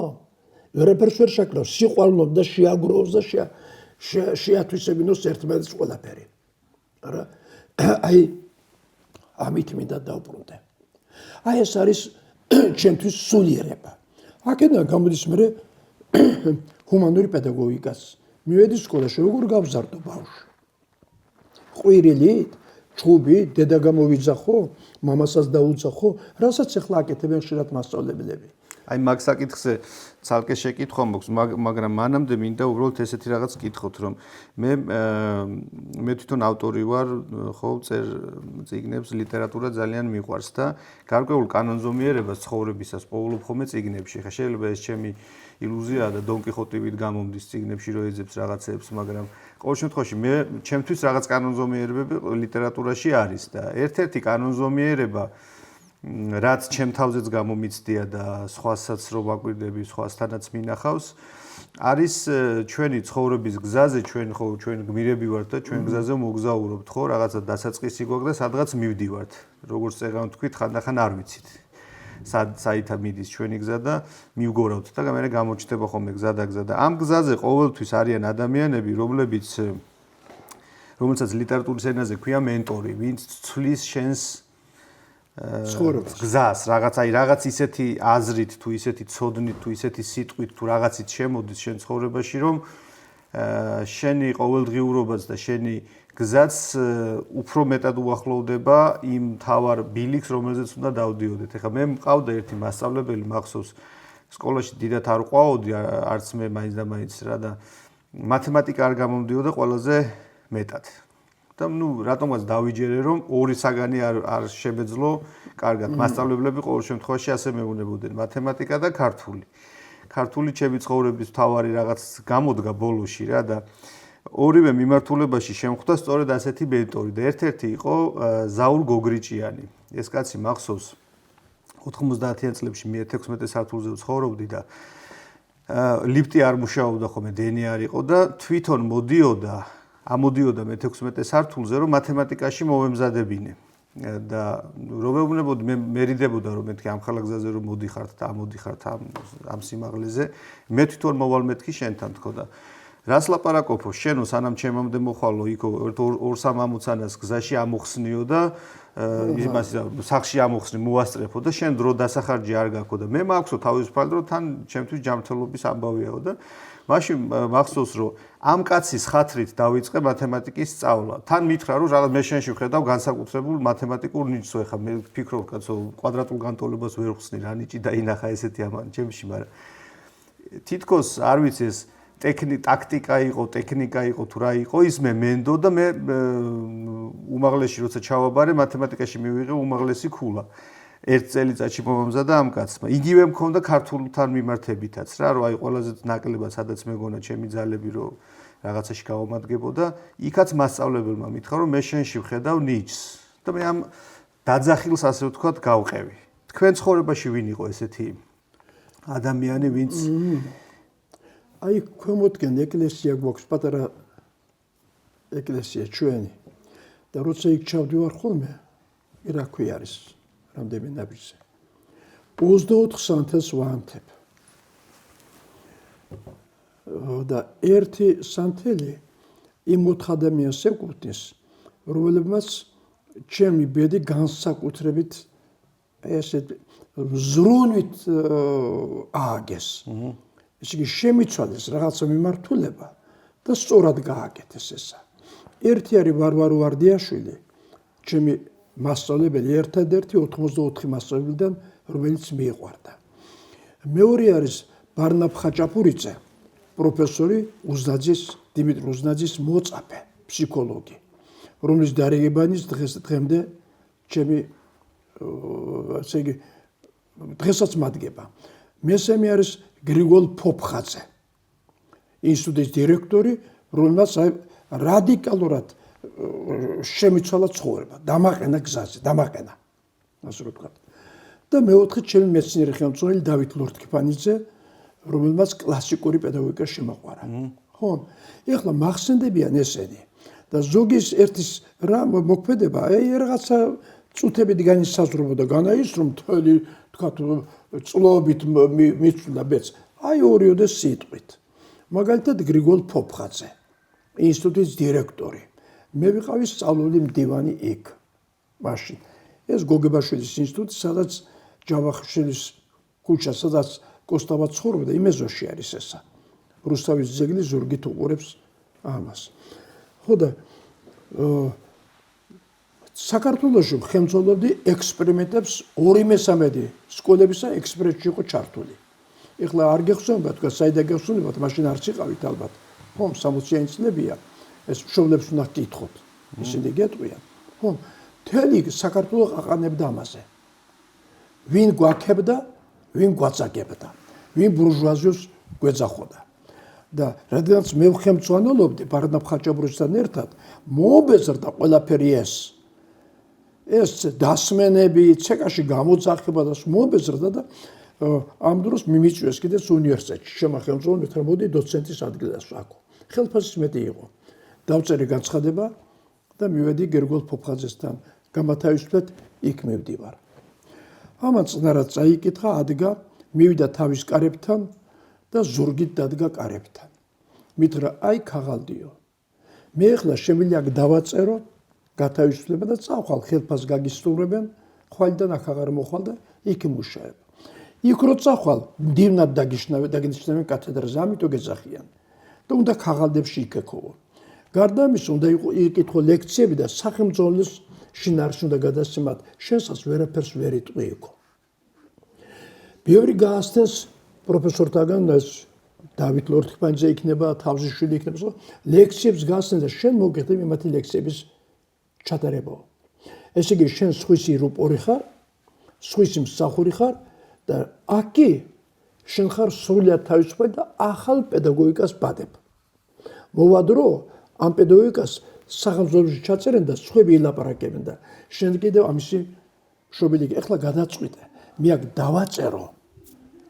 ვერაფერს ვერ შეკრავს, სიყვარულობ და შეაგროვოს და შეათვისებინოს ერთმანეთს ყველაფერი. არა? აი ამით მინდა დავბრუნდე. აი ეს არის ჩემთვის სულიერება. აქედან გამოდის მე ჰუმანური პედაგოგიკას. მივედი სკოლაში, როგორ გავზარდო ბავშვი? ყვირილით, ჩუბით, დედა გამოვიძახო, მამასაც დაუძახო, რასაც ახლა აკეთებენ ხშირად მასწავლებლები. აი მაგ საკითხზე ცალკე შეკითხვა მაქვს, მაგრამ მანამდე მინდა უბრალოდ ესეთი რაღაც კითხოთ, რომ მე თვითონ ავტორი ვარ, ხო, წერ წიგნებს, ლიტერატურა ძალიან მიყვარს და გარკვეულ კანონზომიერებას ცხოვრებისას პოულობ ხოლმე წიგნებში. ხა შეიძლება ეს ჩემი ილუზიაა და დონ კიხოტივით გამომდის წიგნებში რო ეძებს რაღაცებს, მაგრამ ყოველ შემთხვევაში მე ჩემთვის რაღაც კანონზომიერებები ლიტერატურაში არის და ერთ-ერთი კანონზომიერება რაც ჩემ თავზეც გამომიცდია და სხვასაც რო ვაკვირდები, სხვასთანაც მინახავს, არის ჩვენი ცხოვრების გზაზე, ჩვენ გმირები ვართ და ჩვენ გზაზე მოგზაურობთ, ხო, რაღაცა დასაწყისი გვაქვს და სადღაც მივდივართ. როგორც წეგან თქვით, ხანდახან არ ვიცით. საითა მიდის ჩვენი გზა და მივგორავთ და მე გამოჩნდება ხოლმე გზა და ამ გზაზე ყოველთვის არიან ადამიანები, რომელსაც ლიტერატურის ენაზე ქვია მენტორი, ვინც ცვლის შენს გზას, რაღაც ისეთი აზრით თუ ისეთი ცოდნით თუ ისეთი სიტყვით თუ რაღაცით შემოდის შენ ცხოვრებაში, რომ შენი ყოველდღიურობაც და შენი გზაც უფრო მეტად უახლოვდება იმ თავარ ბილიქს, რომელზეც უნდა დავდიოდეთ. ეხლა მე მყავდა ერთი მასწავლებელი, მახსოვს, სკოლაში დიდად არ ყვაოდი, არც მე მაინც და მაინც რა და მათემატიკა არ გამომდიოდა ყველაზე მეტად. და რატომაც დავიჯერე რომ ორი საგანი არ შემეძლო კარგად. მასწავლებლები ყოველ შემთხვევაში ასე მეუბნებოდნენ მათემატიკა და ქართული. ქართული ჩემი ცხოვრების თავარი რაღაც გამოდგა ბოლოში რა და ორივე მიმართულებაში შემხვდა სწორედ ასეთი მენტორი და ერთ-ერთი იყო ზაურ გოგრიჭიანი. ეს კაცი მახსოვს 90-იან წლებში მე 16 სართულზე ვცხოვრობდი და ლიფტი არ მუშაობდა ხოლმე დენი არ იყო და თვითონ ამოდიოდა მე 16 სართულზე რომ მათემატიკაში მოვემზადებინე და რომ მეუბნებოდი მე მერიდებოდა რომ მეთქი ამ ხალხგზაზე რომ მოდიხართ და ამოდიხართ ამ სიმაღლეზე მე თვითონ მოვალ მეთქი შენთან თქო და რას ლაპარაკობო შენო სანამ ჩემამდე მოხვალო იქ 2-3 გზაში ამოხსნიო და იმას სახში ამოხსნი მოასწრეფო და შენ დრო დასახარჯი არ გაქო და მე მაქვსო თავისუფალი რომ თან ჩემთვის ჯანმრთელობის ამბავიაო და მაშინ მახსოვს რომ ამ კაცის ხათრით დავიწყე მათემატიკის სწავლა თან მითხრა რომ რაღაც მე შენში ვხედავ განსაკუთრებულ მათემატიკურ ნიჭს ეხა მე ვფიქრობ კაცო კვადრატულ განტოლებას ვერ ხსნი რა ნიჭი დაინახა ესეთი ამან ჩემში მაგრამ თითქოს არ ვიცი ეს ტაქტიკა იყო, ტექნიკა იყო თუ რა იყო, ის მე მენდო და მე უმაღლესში როცა ჩავაბარე, მათემატიკაში მივიღე უმაღლესი ქულა. ერთ წელიწადში მომამზადა ამ კაცმა. იგივე მქონდა ქართულთან მიმართებითაც რა, რომ აი ყველაზე ნაკლებად სადაც მეგონა ჩემი ძალები რომ რაღაცაში გავამადგებოდა, იქაც მასწავლებელმა მითხრა რომ მე შენში ვხედავ ნიჭს და მე ამ დაძახილს ასე ვთქვათ გავყევი. თქვენ ცხოვრებაში ვინ იყო ესეთი ადამიანი, ვინც აი ქვემოდგენ ეკლესია გვაქვს პატარა ეკლესია ჩვენი და როცა იქ ჩავდივარ ხოლმე რა ქვია არის რამდენი ნაბიჯზე 24 სანთელს ვაანთებ და ერთი სანთელი იმ 4 ადამიანს ეკუთვნის რომელებმაც ჩემი ბედი განსაკუთრებით ესე ზრუნვით ააგეს ისე შემიცვალეს რაღაცა მიმართულება და სწორად გააკეთეს ესა. ერთი არის ვარვარო ვარდიაშვილი, ჩემი მასწავლებელი, ერთადერთი 84 მასწავლებელიდან, რომელიც მიიყვარდა. მეორე არის ბარნაბ ხაჭაპურიძე, პროფესორი დიმიტრი უზნაძის მოწაფე, ფსიქოლოგი, რომლის დარიგებანის დღემდე ჩემი ასე იგი დღესაც მადგება. მესამე არის გრიგოლ ფოფხაძე ინსტიტუტის დირექტორი რომელმაც რადიკალურად შემიცვალა ცხოვრება დამაყენა გზაზე დამაყენა ასე ვთქვათ და მეოთხე ჩემი მეცნიერი ხელმძღვანელი დავით ლორთქიფანიძე რომელმაც კლასიკური პედაგოგიკა შემოყვარა ხო ეხლა მახსენდებიან ესენი და ზოგის ერთის რა მოქმედება აი რაღაცა წუთებით განისაზღვრებოდა განაისრომ მთელი თქვათ წლობით მიცვლა ბეც აი ორიოდე სიტყვით მაგალითად გრიგოლ ფოფხაძე ინსტიტუტის დირექტორი მე ვიყავი სწავლული მდივანი იქ მაშინ ეს გოგებაშვილის ინსტიტუტი სადაც ჯავახიშვილის ქუჩა სადაც კოსტავა ცხოვრობდა იმ ეზოში არის ესა რუსთავის ძეგლი ზურგით უყურებს ამას ხო და საქართველოში ხელმძღვანელობდი ექსპერიმენტებს 2/3 სკოლებისა ექსპერიმენტში იყო ჩართული. ეხლა არ გეხსოვება თქვა საიდან გეხსოვებათ, მაშინ არც იყავით ალბათ. ხომ 60-იანი წლებია. ეს მშობლებს უნდა გკითხოთ. ისინი გეტყვიან. ხომ მთელი საქართველო ყაყანებდა ამაზე. ვინ გვაქებდა, ვინ გვაწაკებდა, ვინ ბურჟუაზიას გვეძახოდა. და რადგანაც მე ვხემძღვანელობდი ბარნაბ ხაჭაპურიძესთან ერთად, მოუბეზრდა ყველაფერი ეს დასმენები, ცეკაში გამოძახება და მომბეზრდა და ამ დროს მიმიწვიეს კიდეც უნივერსიტეტში. შემახელმძღვანელობთ რომ მოდი დოცენტის ადგილას ვაკო. ხელფასის მეტი იყო. დავწერე განცხადება და მივედი გერგოლ ფოფხაძესთან გამათავისუფლად იქ მივდივარ. ამან წნარად წაიკითხა, ადგა, მივიდა თავის კარებთან და ზურგით დადგა კარებთან. მითხრა, აი ქაღალდიო. მე ახლა შემიძლია დავაწერო გათავისუფლება და წავხვალ ხელფას გაგისწორებენ, ხვალიდან აქ აღარ მოხვალ და იქ მუშაებ. იქ რო წავხვალ, მდივნად დაგინიშნავენ კათედრაზე, ამიტომ გეძახიან. და უნდა ქაღალდებში იქექოვო. გარდა ამისა, უნდა იკითხო ლექციები და სახელმძღვანელოს შინაარსი უნდა გადასცემათ, შენსაც ვერაფერს ვერ იტყვიო. ბევრი გაასცეს პროფესორთაგან დავით ლორთქიფანიძე იქნება, თავზიშვილი იქნება, ლექციებს გაასცენ და შენ მოგეხდები მათი ლექციების ჩატარებაო. ესე იგი შენ სხვისი რუპორი ხარ, სხვისი მსახური ხარ და აქ კი შენ ხარ სრულად თავისუფალი და ახალ პედაგოგიკას ბადებ. მოვა დრო ამ პედაგოგიკას სახელმწიფოში ჩაწერენ და სხვები ელაპარაკებენ და შენ კიდევ ამისი მშობელი ეხლა გადაწყვიტე. მე აქ დავაწერო.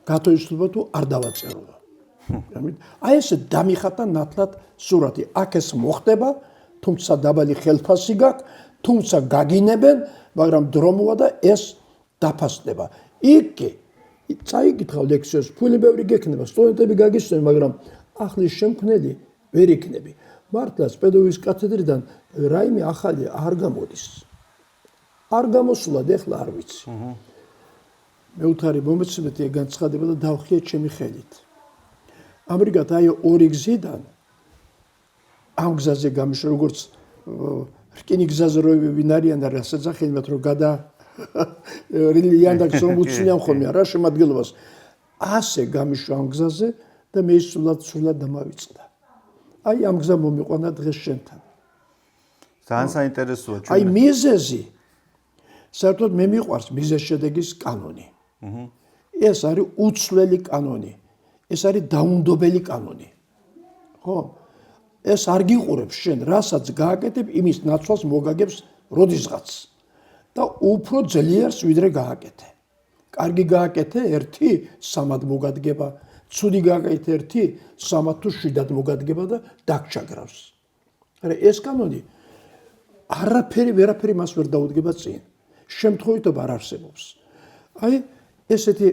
გათოისლობა თუ არ დავაწერო. აი ესე დამიხატა ნათლად სურათი. აქ ეს მოხდება, თუმცა დაბალი ხელფასი გაქვს, თუმცა გაგინებენ, მაგრამ დრო მოვა და ეს დაფასდება. იქ კი წაიკითხავ ლექციებს, ფული ბევრი გექნება, სტუდენტები გაგისვენ, მაგრამ ახლის შემქმნელი ვერ იქნები. მართლაც პედაგოგიკის კათედრიდან რაიმე ახალი არ გამოდის. არ გამოსულად ეხლა არ ვიცი. მე უთხარი მომეცნეთ ეგ განცხადება და დავხიე ჩემი ხელით. ამრიგად აი ორი გზიდან ამ გზაზე გამიშვა როგორც რკინი გზაზე რო ვინ არიან და რასაც ახელმათ რომ გადა რილიანდაქს რომ უცვლიან ხოლმე რა შემადგენლობას ასე გამიშვა ამ გზაზე და მე სულად დამავიწყდა. აი ამ გზა მომიყვანა დღეს შენთან. ძალიან საინტერესოა ჩვენ. აი მიზეზი საერთოდ მე მიყვარს მიზეზ-შედეგის კანონი. ეს არის უცვლელი კანონი. ეს არის დაუნდობელი კანონი. ხო? ეს არ გიყურებს შენ, რასაც გააკეთებ, იმის ნაცვლად მოგაგებს როდისღაც. და უფრო ძლიერს ვიდრე გააკეთე. კარგი გააკეთე, ერთი სამად მოგადგება, ცუდი გააკეთე, ერთი სამად თუ შვიდად მოგადგება და დაგჩაგრავს. არა, ეს კანონი ვერაფერი მას ვერ დაუდგება წინ. შემთხვევითობა არ არსებობს. აი ესეთი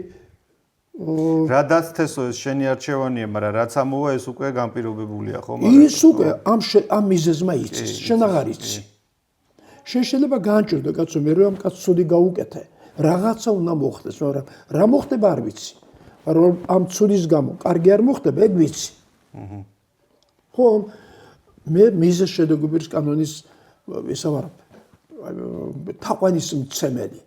რა დაცთესო ეს შენი არჩევანია, მაგრამ რაც ამოვა ეს უკვე განპირობებულია, ხო? ის უკვე ამ მიზეზმა იცის, შენ აღარ იცი. შენ შეიძლება გაანჭირდო კაცო, მე რომ ამ კაცს ცუდი გაუკეთე, რაღაცა უნდა მოხდეს, მაგრამ რა მოხდება არ ვიცი. რომ ამ ცუდის გამო კარგი არ მოხდება, ეგ ვიცი. ხო, მე მიზეზ-შედეგობის კანონის ვისაუბრებ. თაყვანის მცემელი.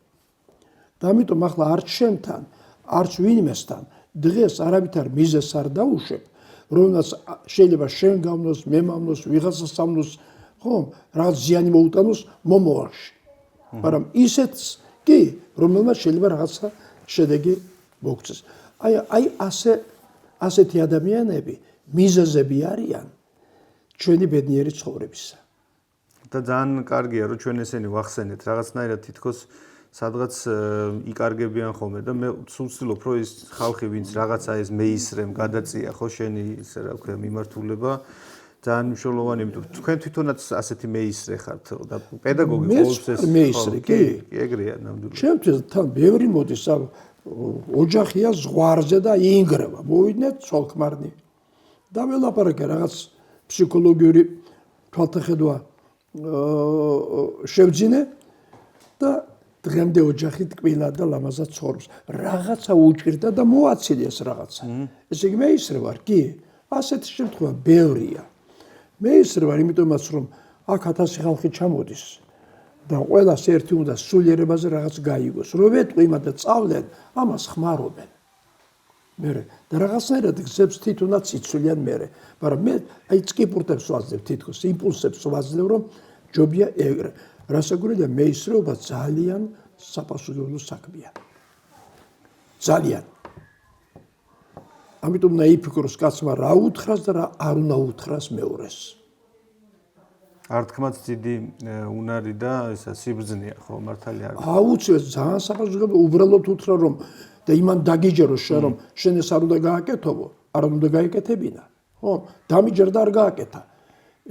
და ამიტომ ახლა არც შენთან, არც ვინმესთან დღეს არავითარ მიზეზს არ დაუშვებ, რომელსაც შეიძლება შენ გამნოს, მე მამნოს, ვიღაცას ამნოს, ხო, რაღაც ზიანი მოუტანოს მომავალში. მაგრამ ისეთს კი, რომელმაც შეიძლება რაღაცა შედეგი მოგწეს. აი ასეთი ადამიანები მიზეზები არიან ჩვენი ბედნიერი ცხოვრებისა. და ძალიან კარგია რომ ჩვენ ესენი ვახსენეთ რაღაცნაირად თითქოს სადღაც იკარგებიან ხოლმე და მე ვცდილობ რომ ის ხალხი ვინც რაღაცა ეს მეისრემ გადაწია ხო შენი ისე რა ქვია მიმართულება ძალიან მნიშვნელოვანი იმიტომ თქვენ თვითონაც ასეთი მეისრე ხართ და პედაგოგი ყოველთვის ეს მეისრე კი ეგრეა ნამდვილად ჩემთვის თან ბევრი მოდის ოჯახია ზღვარზე და ინგრევა მოვიდნენ ცოლქმარნი და ველაპარაკე რაღაც ფსიქოლოგიური თვალთახედვა შევძინე და დღემდე ოჯახი ტკბილა და ლამაზად ცხოვრობს. რაღაცა უჭირდა და მოაცილეს რაღაცა. ესე იგი მეისრე ვარ, კი? ასეთი შემთხვევა ბევრია. მეისრე ვარ, იმიტომაც რომ აქ 1000 ხალხი ჩამოდის და ყველას ერთი უნდა სულიერებაზე რაღაც გაიგოს. რო ვეტყვი და წავლენ, ამას ხმარობენ. მერე და რაღაცნაირად გზებს თვითონაც იცვლიან მერე. მაგრამ მე აი წკიპურთებს ვაძლევ თითქოს, იმპულსებს ვაძლევ, რომ ჯობია ეგრე. რასაკვირველია მეისრეობა ძალიან საპასუხებლო საქმეა. ძალიან. ამიტომ უნდა იფიქროს კაცმა რა უთხრას და რა არ უნდა უთხრას მეორეს. არ თქმაც დიდი უნარი და ისა სიბრძნეა ხო მართალია არის. აუცილებლად ძალიან საპასუხებლო უბრალოდ უთხრა რომ და იმან დაგიჯერო შენ რომ შენ ეს არ უნდა გააკეთებო, არ უნდა გაიკეთებინა. ხო, დამიჯერდა არ გააკეთა.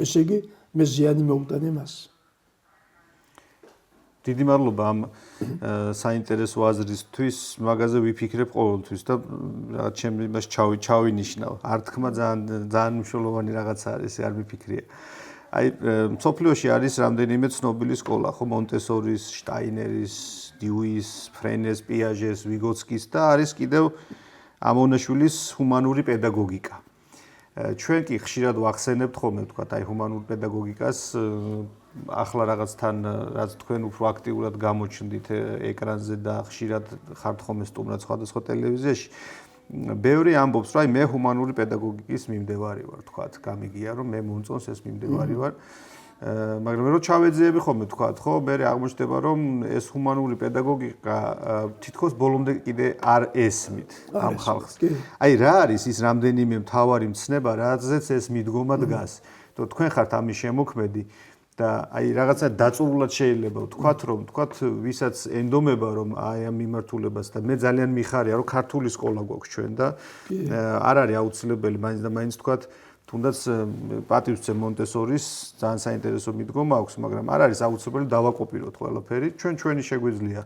ესე იგი მე ზიანი მოვუტანე მას. დიდი მადლობა ამ საინტერესო აზრისთვის, მაგაზე ვიფიქრებ ყოველთვის და რაღაც ჩემ იმას ჩავინიშნავ. არ თქმა ძალიან მნიშვნელოვანი რაღაცა არის, არ ვიფიქრია. აი მსოფლიოში არის რამდენიმე ცნობილი სკოლა, ხო, მონტესორის, შტაინერის, დიუის, ფრენეს, პიაჟეს, ვიგოცკის და არის კიდევ ამონაშვილის ჰუმანური პედაგოგიკა. ჩვენ კი ხშირად ვახსენებთ ხოლმე თქვა აი ჰუმანურ პედაგოგიკას ახლა რაღაცთან რაც თქვენ უფრო აქტიურად გამოჩნდით ეკრანზე და ხშირად ხართ ხოლმე სტუმრად სხვადასხვა ტელევიზიაში ბევრი ამბობს რომ აი მე ჰუმანური პედაგოგიკის მიმდევარი ვარ თქვა გამიგია რომ მე მომწონს ეს მიმდევარი ვარ მაგრამ რო ჩავეძიები ხოლმე თქვათ, ხო, მე აღმოჩნდება რომ ეს ჰუმანური პედაგოგიკა თითქოს ბოლომდე კიდე არ ესმით ამ ხალხს. აი რა არის ის რამდენიმე მთავარი მცნება, რაზეც ეს მიდგომა დგას. თქვენ ხართ ამის შემოქმედი და აი რაღაცა დაწურულად შეიძლება ვთქვათ, რომ თქვათ, ვისაც ენდომება რომ აი ამ მიმართულებას და მე ძალიან მიხარია რომ ქართული სკოლა გვაქვს ჩვენ და არ არის აუცილებელი მაინც და მაინც თქვათ თუნდაც პატივცემ მონტესორის ძალიან საინტერესო მიდგომა აქვს, მაგრამ არ არის აუცილებელი დავაკოპიროთ ყველაფერი. ჩვენი შეგვიძლია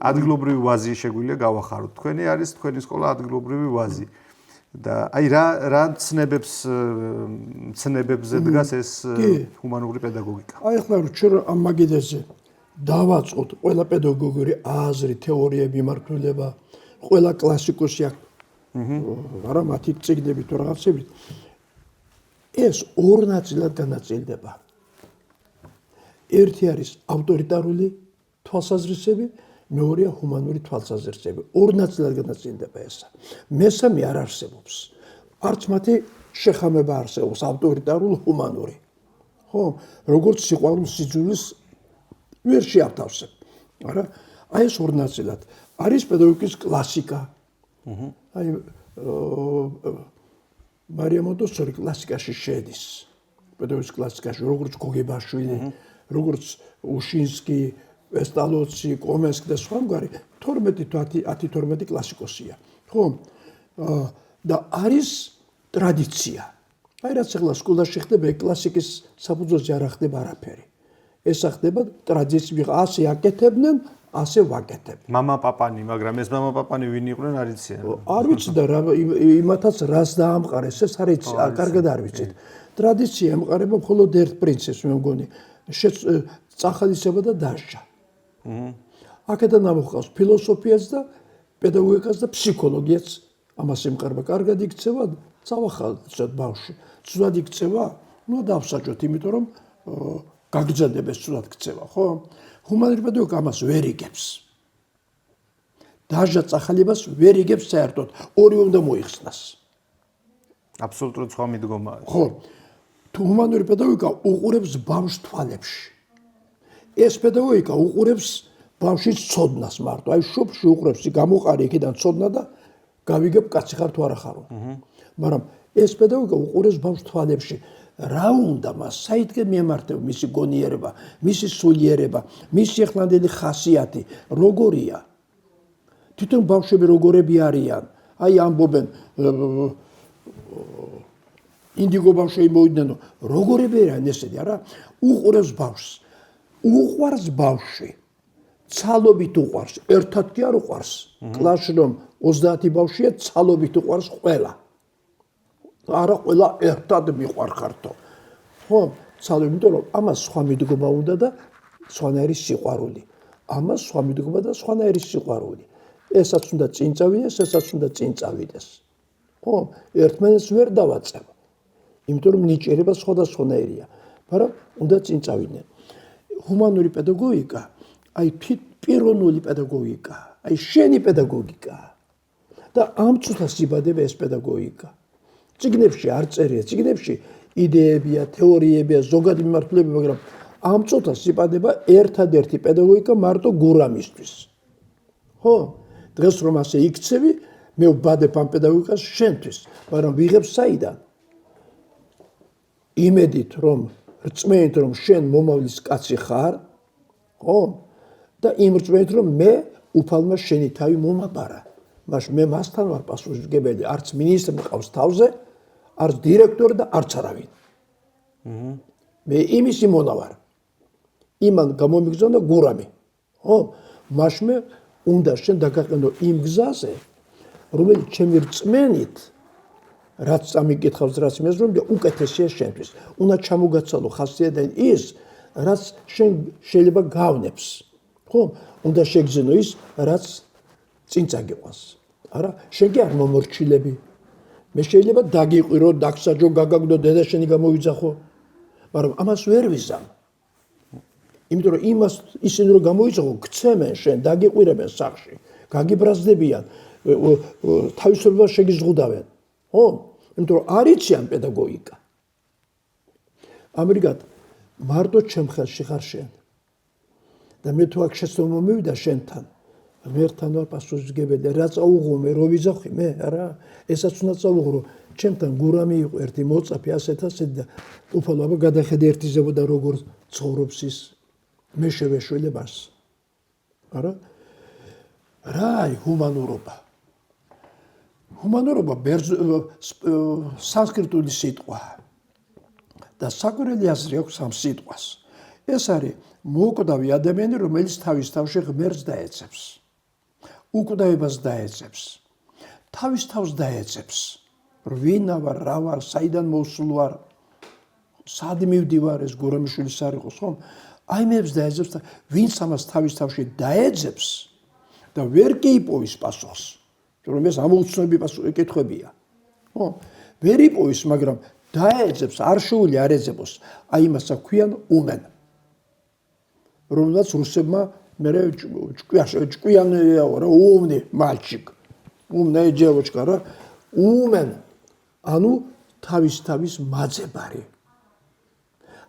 ადგილობრივი ვაზი შეგვიძლია გავახაროთ. თქვენი არის თქვენი სკოლა ადგილობრივი ვაზი. და აი რა ცნებებზე დგას ეს ჰუმანური პედაგოგიკა. აი ახლა ჩვენ ამ მაგიდაზე დავაწყოთ ყველა პედაგოგიური აზრი, თეორია, მიმართულება, ყველა კლასიკოსი აქვს. არა მათი წიგნები თუ რაღაცები. ეს ორ ნაწილად განაწილდება. ერთი არის ავტორიტარული თვალსაზრისები, მეორეა ჰუმანური თვალსაზრისები. ორ ნაწილად განაწილდება ეს. მესამე არ არსებობს. არც მათი შეხამება არსებობს ავტორიტარული ჰუმანური. ხო, როგორც სიყვარულის სიძულვის ვერ შეავთავსებ. არა, აი ეს ორ ნაწილად არის პედაგოგიკის კლასიკა. აი მარია მონტესორი კლასიკაში შედის. პედაგოგიკის კლასიკაში, როგორც გოგებაშვილი, როგორც უშინსკი, პესტალოცი, კომენსკი და სხვამგარი 12 კლასიკოსია. ხო? და არის ტრადიცია. აი რაც ახლა სკოლაში ხდება, კლასიკის საფუძველზე არ ხდება არაფერი. ეს ხდება ტრადიციის ასე აკეთებდნენ, ასე ვაკეთებ. მამა პაპანი, მაგრამ ეს მამა პაპანი ვინ იყვნენ არ იციან. არ ვიცი და იმათაც რას დაამყარეს, ეს არ იცი, კარგად არ ვიცით. ტრადიცია ემყარება მხოლოდ ერთ პრინციპს, მე მგონი, წახალისება და დასჯა. აქედან ამოხავს ფილოსოფიას და პედაგოგიკას და ფსიქოლოგიას. ამას ემყარება, კარგად იქცევა, წავახალწოთ ბავშვი. ცუდად იქცევა, ნუ დავსაჯოთ, იმიტომ რომ გაგრძელდეს ცუდად ქცევა, ხო? ჰუმანური პედაგოგიკა ამას ვერ იგებს. დასჯა წახალებას ვერ იგებს საერთოდ, ორი უნდა მოიხსნას. აბსოლუტურად სხვა მიდგომაა. ხო. თუ ჰუმანური პედაგოგიკა უყურებს ბავშვს თვალებში. ეს პედაგოგიკა უყურებს ბავშვის ცოდნას მარტო. აი შუბში უყურებს, გამოყარი იქიდან ცოდნა და გავიგებ კაცი ხარ თუ არა ხარო. მაგრამ ეს პედაგოგიკა უყურებს ბავშვს თვალებში. რა უნდა მას საითგე მიემართება მისი გონიერება, მისი სულიერება, მისი ეხლანდელი ხასიათი, როგორია? თვითონ ბავშვები როგორები არიან? აი ამბობენ ინდიგო ბავშვები მოვიდნენ, როგორები არიან ესეთი, არა? უყურებს ბავშვს. უყვარს ბავშვი. ცალობით უყვარს, ერთად კი არ უყვარს. კლასში რომ 30 ბავშვია, ცალობით უყვარს ყველა. არა ყველა ერთად მიყვარხართო. ხო, ცალობით, იმიტომ რომ ამას სხვა მიდგომა უნდა და სხვანაირი სიყვარული. ამას სხვა მიდგომა და სხვანაირი სიყვარული. ესაც უნდა წინ წავიდეს, ესაც უნდა წინ წავიდეს. ხო, ერთმანეთს ვერ დავაწევ. იმიტომ რომ ნიჭერება სხვადასხვანაირია, მაგრამ უნდა წინ წავიდნენ. ჰუმანური პედაგოგიკა, აი პიროვნული პედაგოგიკა, აი შენი პედაგოგიკა და ამ წუთას იბადება ეს პედაგოგიკა. წიგნებში არ წერია, წიგნებში იდეებია, თეორიებია, ზოგადი მიმართულებები, მაგრამ ამ წუთას იბადება ერთადერთი პედაგოგიკა მარტო გურამისთვის. ხო? დღეს რომ ასე იქცევი, მე ვბადებ ამ პედაგოგიკას შენთვის, მაგრამ ვიღებ საიდან? იმედით რომ რწმენით რომ შენ მომავლის კაცი ხარ, ხო? და იმ რწმენით რომ მე უფალმა შენი თავი მომაბარა. მაშინ მე მასთან ვარ პასუხისმგებელი, არც მინისტრი მყავს თავზე, არც დირექტორი და არც არავინ. მე იმისი მონა ვარ. იმან გამომიგზავნა გურამი. ხო? მაშინ მე უნდა შენ დაგაყენო იმ გზაზე, რომელიც ჩემი რწმენით რაც წამიკითხავს, რაც მეზრომ და უკეთესია შენთვის. უნდა ჩამოგაცალო ხასიათი ის, რაც შენ შეიძლება გავნებს. ხო? უნდა შეგზინო ის, რაც წინ წაგიყვანს. არა, შენ კი არ მომორჩილები. მე შეიძლება დაგიყვირო, დაგსაჯო, გაგაგდო, დედა შენი გამოვიძახო. მაგრამ ამას ვერ ვიზამ. იმიტომ რომ იმას ისინი რომ გამოიძახო, გცემენ შენ, დაგიყვირებენ სახში, გაგიბრაზდებიან, თავისუფლებას შეგიზღუდავენ. ხო? იმიტომ რომ არ იციან პედაგოგიკა. ამრიგად მარტო ჩემ ხელში ხარ შენ. და მე თუ აქ შეცდომა მივიდა შენთან, მერთან ვარ პასუხისმგებელი, რა წაუღო მე, რო ვიძახი მე, არა, ესაც უნდა წაუღრო, ჩემთან გურამი იყო ერთი მოწაფე ასეთ და უფალო აბა გადახედე ერთიზებოდა როგორ ცხოვრობს ის მე შევეშველებას. არა? რა ჰუმანურობა. ჰუმანურობა სანსკრიტული სიტყვაა. და საკვირველი აზრი აქვს ამ სიტყვას. ეს არის მოუკვდავი ადამიანი, რომელიც თავის თავში ღმერთს დაეცებს. უკვდავებას დაეცებს. თავის თავს დაეცებს. რვინა ვარ, რა ვარ, საიდან მოვსულ ვარ, სად მივდივარ, ეს გურამიშვილის არ იყოს, ხომ? აი მეებს დაეძებს და ვინც ამას თავის თავში დაეძებს და ვერ კი იპოვის პასუხს. რომ ეს ამოუცნობი კითხვებია. ხო? ვერ იპოვის, მაგრამ დაეძებს, არ შეუძლია არ ეძებოს. აი იმას აქვიან უმენ. რომელსაც რუსებმა მე ჭკვიანეაო რა, უმნი მალჩიკ. უმნე девочка რა, უმენ. ანუ თავის მაძებარი.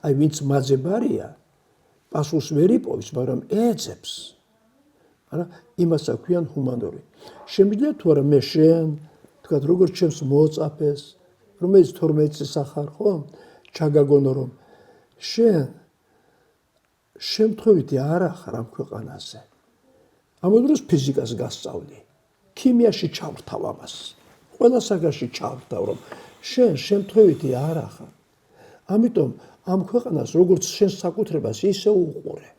აი ვინც მაძებარია, პასუხს ვერ იპოვის, მაგრამ ეძებს. არა, იმას აქვიან ჰუმანური. შემიძლია თუ არა მე შენ, თქვათ როგორც ჩემს მოწაფეს, რომელიც 12 წელს ახარ, ხო? ჩაგაგონო რომ შენ შემთხვევითი არ ახარ ამ ქვეყანაზე. ამ დროს ფიზიკას გასწავლი, ქიმიაში ჩავრთავ ამას. ყველა საგანში ჩავრთავ რომ შენ შემთხვევითი არ ახარ. ამიტომ ამ ქვეყანას როგორც შენ საკუთრებას ისე უყურე.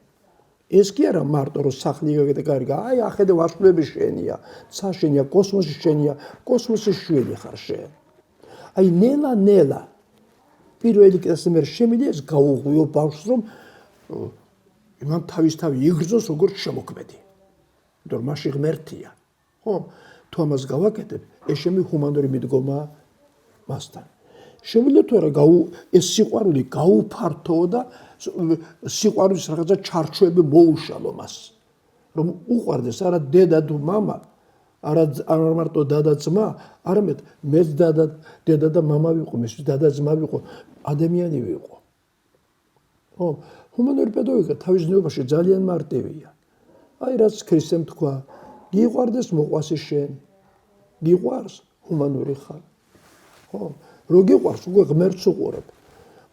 ეს კი არა მარტო რომ სახლი გაგეკარგა, აი ახედე ვარსკვლავები შენია, ცა შენია, კოსმოსი შენია, კოსმოსის შვილი ხარ შენ. აი ნელა პირველი კლასზე მე შემიძლია ეს გაუღვიო ბავშვს რომ იმან თავისთავად იგრძნოს როგორც შემოქმედი. იმიტომ რომ მასში ღმერთია. ხო? თუ ამას გავაკეთებ, ეს შემი ჰუმანური მიდგომაა მასთან. შემიძლია თუ არა ეს სიყვარული გაუფართოო და სიყვარულის რაღაცა ჩარჩოები მოუშალო მას. რომ უყვარდეს არა დედა თუ მამა, არა მარტო დადა ძმა, არამედ მეც დედა და მამა ვიყო, მეც დადა ძმა ვიყო, ადამიანი ვიყო. ხო, ჰუმანური პედაგოგიკა თავის ნებაში ძალიან მარტივია. აი რაც ქრისტემ თქვა, გიყვარდეს მოყვასი შენ. გიყვარს ჰუმანური ხარ. ხო, რო გიყვარს უკვე ღმერთს უყურებ.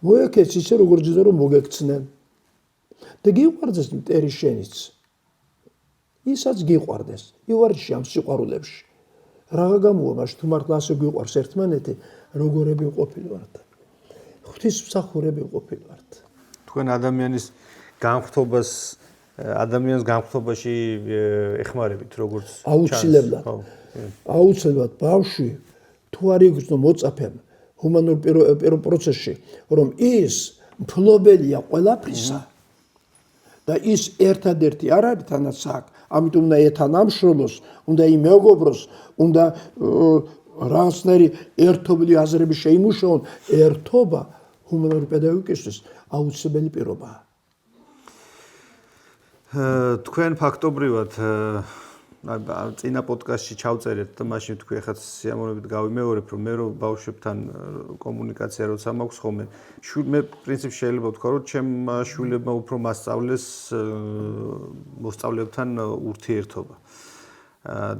მოეკეც ისე როგორც იზა რომ მოგექცნენ. და გიყვარდეს მტერი შენიც. ისაც გიყვარდეს, ივარში ამ სიყვარულებში. რაღა გამოვა მაშ თუ მართლა ასე გიყვარს ერთმანეთი, როგორები ყოფილვართ. ღვთისმსახურები ყოფილვართ. თქვენ ადამიანის განხთობას ადამიანის განხთობაში ეხმარებით როგორც აუცილებლად. აუცილებლად ბავშვი თუ არ იგრძნო მოწაფემ ჰუმანურ პროცესში, რომ ის მფლობელია ყველაფრისა და ის ერთადერთი არ არის თანაც აქ, ამიტომ უნდა ეთანამშრომლოს, უნდა იმეგობროს, უნდა რაღაცნაირი ერთობლივი აზრები შეიმუშაონ, ერთობა ჰუმანური პედაგოგიკისთვის აუცილებელი პირობაა. თქვენ ფაქტობრივად წინა პოდკასტში ჩავწერეთ და მაშინ თქვი ახაც სიამოვნებით გავიმეორებ რომ მე რომ ბავშვებთან კომუნიკაცია როცა მაქვს ხოლმე მე პრინციპში შეიძლება ვთქვა რომ ჩემმა შვილებმა უფრო მასწავლეს მოსწავლეებთან ურთიერთობა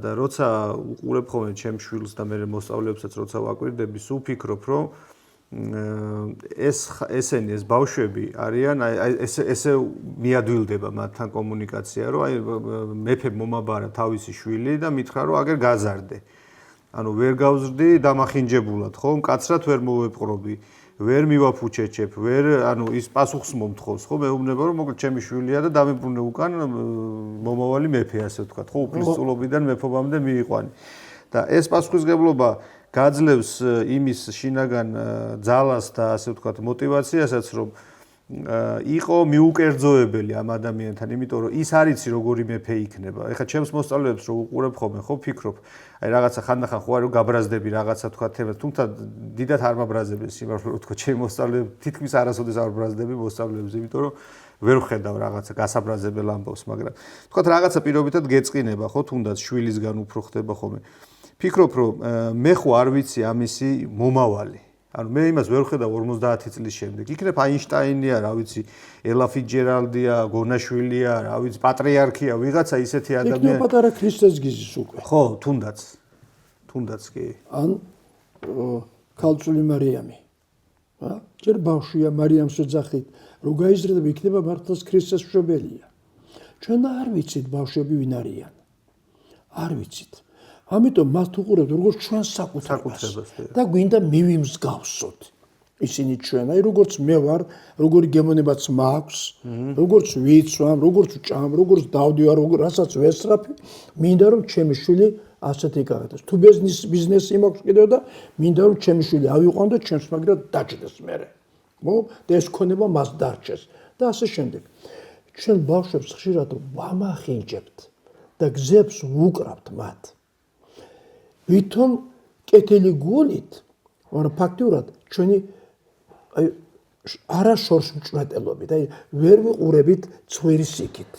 და როცა უყურებ ხოლმე ჩემ შვილს და მე მოსწავლეებსაც როცა ვაკვირდები სულ ვფიქრობ რომ ესენი ეს ბავშვები არიან ესე მიადვილდება მათთან კომუნიკაცია რომ აი მეფე მომაბარა თავისი შვილი და მითხრა რომ აგერ გაზარდე ანუ ვერ გავზრდი დამახინჯებულად ხო მკაცრად ვერ მოვეპყრობი ვერ მივაფუჩეჩებ ვერ ანუ ის პასუხს მომთხოვს ხო მეუბნება რომ მოკლედ ჩემი შვილია და დამიბრუნე უკან მომავალი მეფე ასე ვთქვათ ხო უფლისწულობიდან მეფობამდე მიიყვანი და ეს პასუხისგებლობა გაძლევს იმის შინაგან ძალას და ასე ვთქვათ мотиваციასაც რომ იყო მიუკერძოებელი ამ ადამიანთან, იმიტომ რომ ის არიცი როგორი მეფე იქნება. ეხლა ჩემს მოსწავლეებს რო უყურებ ხოლმე, ხო ფიქრობ, აი რაღაცა ხანდახან ხო არ გაბრაზდები რაღაცა თქვა თემას, თუმცა დიდად არ მაბრაზებს სიმართლე რო თქვა ჩემს მოსწავლეებს თითქმის არასოდეს არ ბრაზდები მოსწავლეებს, იმიტომ რომ ვერ ვხედავ რაღაცა გასაბრაზებელ ამბავს, მაგრამ თქვა რაღაცა პირობითად გეწყინება, ხო თუნდაც შვილისგან უფრო ხდება ხოლმე. ფიქრობ რომ მე ხო არ ვიცი ამისი მომავალი. ანუ მე იმას ვერ ხედავ 50 წლის შემდეგ. იქნებ აინშტაინია, რა ვიცი, ელა ფიჯერალდია, გონაშვილია, რა ვიცი, პატრიარქია, ვიღაცა ისეთი ადამიანი. იქნებ პატარა ქრისტეს გიზის უკვე. ხო, თუნდაც კი. ან ქალწული მარიამი. ჯერ ბავშვია მარიამს ეძახით, რომ გაიზრდება იქნება მართლაც ქრისტეს მშობელია. ჩვენ არ ვიცით ბავშვები ვინ არიან. არ ვიცით. ამიტომ მათ უყურებთ როგორც ჩვენ საკუთრებას და გვინდა მივიმსგავსოთ. ისინი ჩვენ, აი როგორც მე ვარ, როგორი გემოვნებაც მაქვს, როგორც ვიცვამ, როგორც ვჭამ, როგორც დავდივარ, რასაც ვესწრაფი, მინდა რომ ჩემი შვილი ასეთი გაგდეს. თუ ბიზნესი მაქვს კიდევ და მინდა რომ ჩემი შვილი ავიყვან და ჩემს მაგრად დაჭდეს მერე. და ეს ქონება მას დარჩეს და ასე შემდეგ. ჩვენ ბავშვებს ხშირად ვამახინჯებთ და გზებს ვუკრავთ მათ. ვითომ კეთილი გულით, მაგრამ ფაქტურად ჩვენი არა შორს მჭვრეტელობით, აი ვერ ვიყურებით ცხვირის იქით.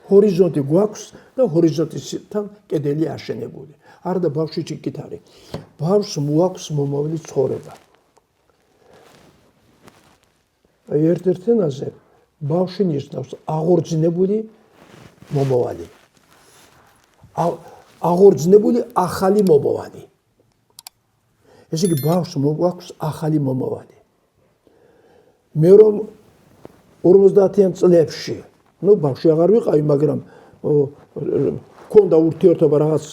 ჰორიზონტი გვაქვს და ჰორიზონტისთან კედელი აშენებული. არა და ბავშვი იქით არის. ბავშვს მოაქვს მომავალი ცხოვრება. აი ერთ-ერთ ენაზე ბავშვი ნიშნავს აღორძინებული მომავალი. აღორძინებული ახალი მომავალი. ესე იგი ბავშვს მოაქვს ახალი მომავალი. მე რომ 50-იან წლებში, ბავშვი აღარ ვიყავი, მაგრამ მქონდა ურთიერთობა რაღაც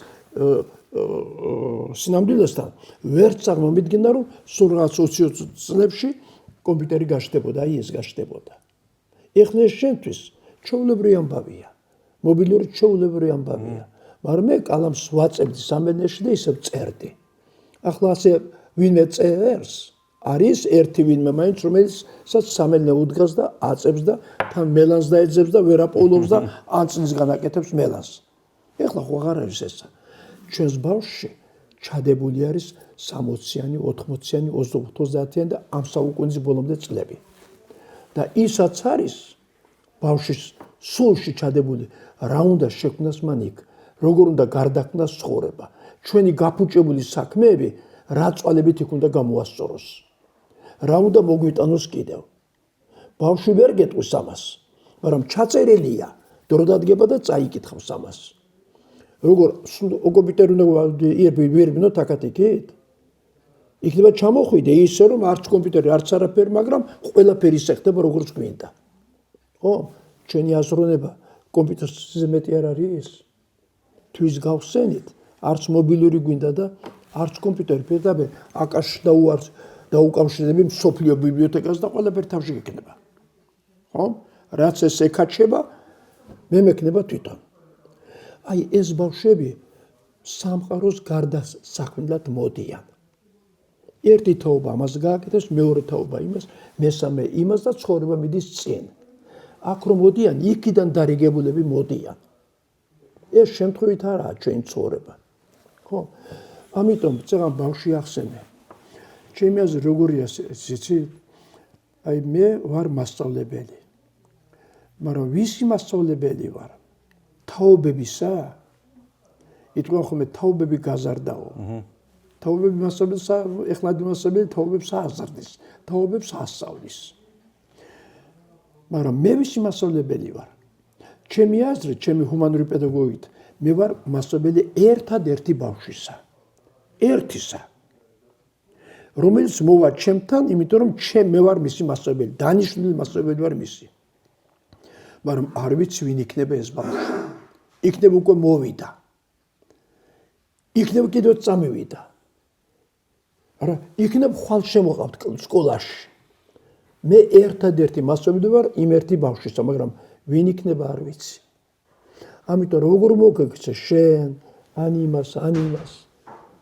სინამდვილესთან, ვერ წარმომიდგენდა რომ სულ რაღაც 20 წლებში კომპიუტერი გაჩნდებოდა, აი ეს გაჩნდებოდა. ეხლა ეს შენთვის ჩვეულებრივი ამბავია. მობილური ჩვეულებრივი ამბავია. მაგრამ მე კალამს ვაწებდი სამედნეში და ისევ წერდი. ახლა ასე ვინმე წერს, არის ერთი ვინმე მაინც, რომელსაც სამედნე უდგას და აწებს და თან მელანს დაეძებს და ვერაპოულობს და ანწნის განაკეთებს მელანს. ეხლა ხო აღარ არის ესა. ჩვენს ბავშვში ჩადებული არის 60-იანი, 80-იანი, 30-იანი და ამ საუკუნის ბოლომდე წლები. და ისაც არის ბავშვის სულში ჩადებული, რა უნდა შექმნას მან იქ, როგორ უნდა გარდაქმნას ცხოვრება. ჩვენი გაფუჭებული საქმეები რა წვალებით იქ უნდა გამოასწოროს. რა უნდა მოგვიტანოს კიდევ. ბავშვი ვერ გეტყვის ამას, მაგრამ ჩაწერილია, დრო დადგება და წაიკითხავს ამას. როგორ კომპიუტერი უნდა ვირბინოთ აკათიქით? იქნება ჩამოხვიდე ისე რომ არც კომპიუტერი, არც არაფერი, მაგრამ ყველაფერი ისე ხდება როგორც გვინდა. ხო? ჩვენი აზროვნება კომპიუტერზე მეტი არ არის? თვის გავხსენით, არც მობილური გვინდა და არც კომპიუტერი, პირდაპირ აკაშს დაუკავშირდები მსოფლიო ბიბლიოთეკას და ყველაფერი თავში გექნება. ხო? რაც ეს ეკაჩება, მე მექნება თვითონ. აი ეს ბავშვები სამყაროს გარდასაქმნელად მოდიან. ერთი თაობა ამას გააკეთებს, მეორე თაობა იმას, მესამე იმას და ცხოვრება მიდის წინ. აქ რომ მოდიან, იქიდან დარიგებულები მოდიან. ეს შემთხვევით არაა ჩვენი ცხოვრება. ხო? ამიტომ წეგან ბავშვი ახსენე. ჩემი აზრით როგორია იცი? აი მე ვარ მასწავლებელი. მაგრამ ვისი მასწავლებელი ვარ? თაობებისა? იტყვიან ხოლმე თაობები გაზარდაო. თაობები მასწავლებელს ეხლადი მასწავლებელი თაობებს ააზარდის, თაობებს ასწავლის. მაგრამ მე ვისი მასწავლებელი ვარ? ჩემი აზრით, ჩემი ჰუმანური პედაგოგით, მე ვარ მასწავლებელი ერთადერთი ბავშვისა. ერთისა. რომელიც მოვა ჩემთან, იმიტომ რომ მე ვარ მისი მასწავლებელი, დანიშნული მასწავლებელი ვარ მისი. მაგრამ არ ვიცი ვინ იქნება ეს ბავშვი. იქნება უკვე მოვიდა. იქნება კიდევ წამივიდა. არა, იქნება ხვალ შემოყავთ სკოლაში. მე ერთადერთი მასწავლებელი ვარ იმ ერთი ბავშვისა, მაგრამ ვინ იქნება არ ვიცი. ამიტომ როგორ მოგექცე შენ, ან იმას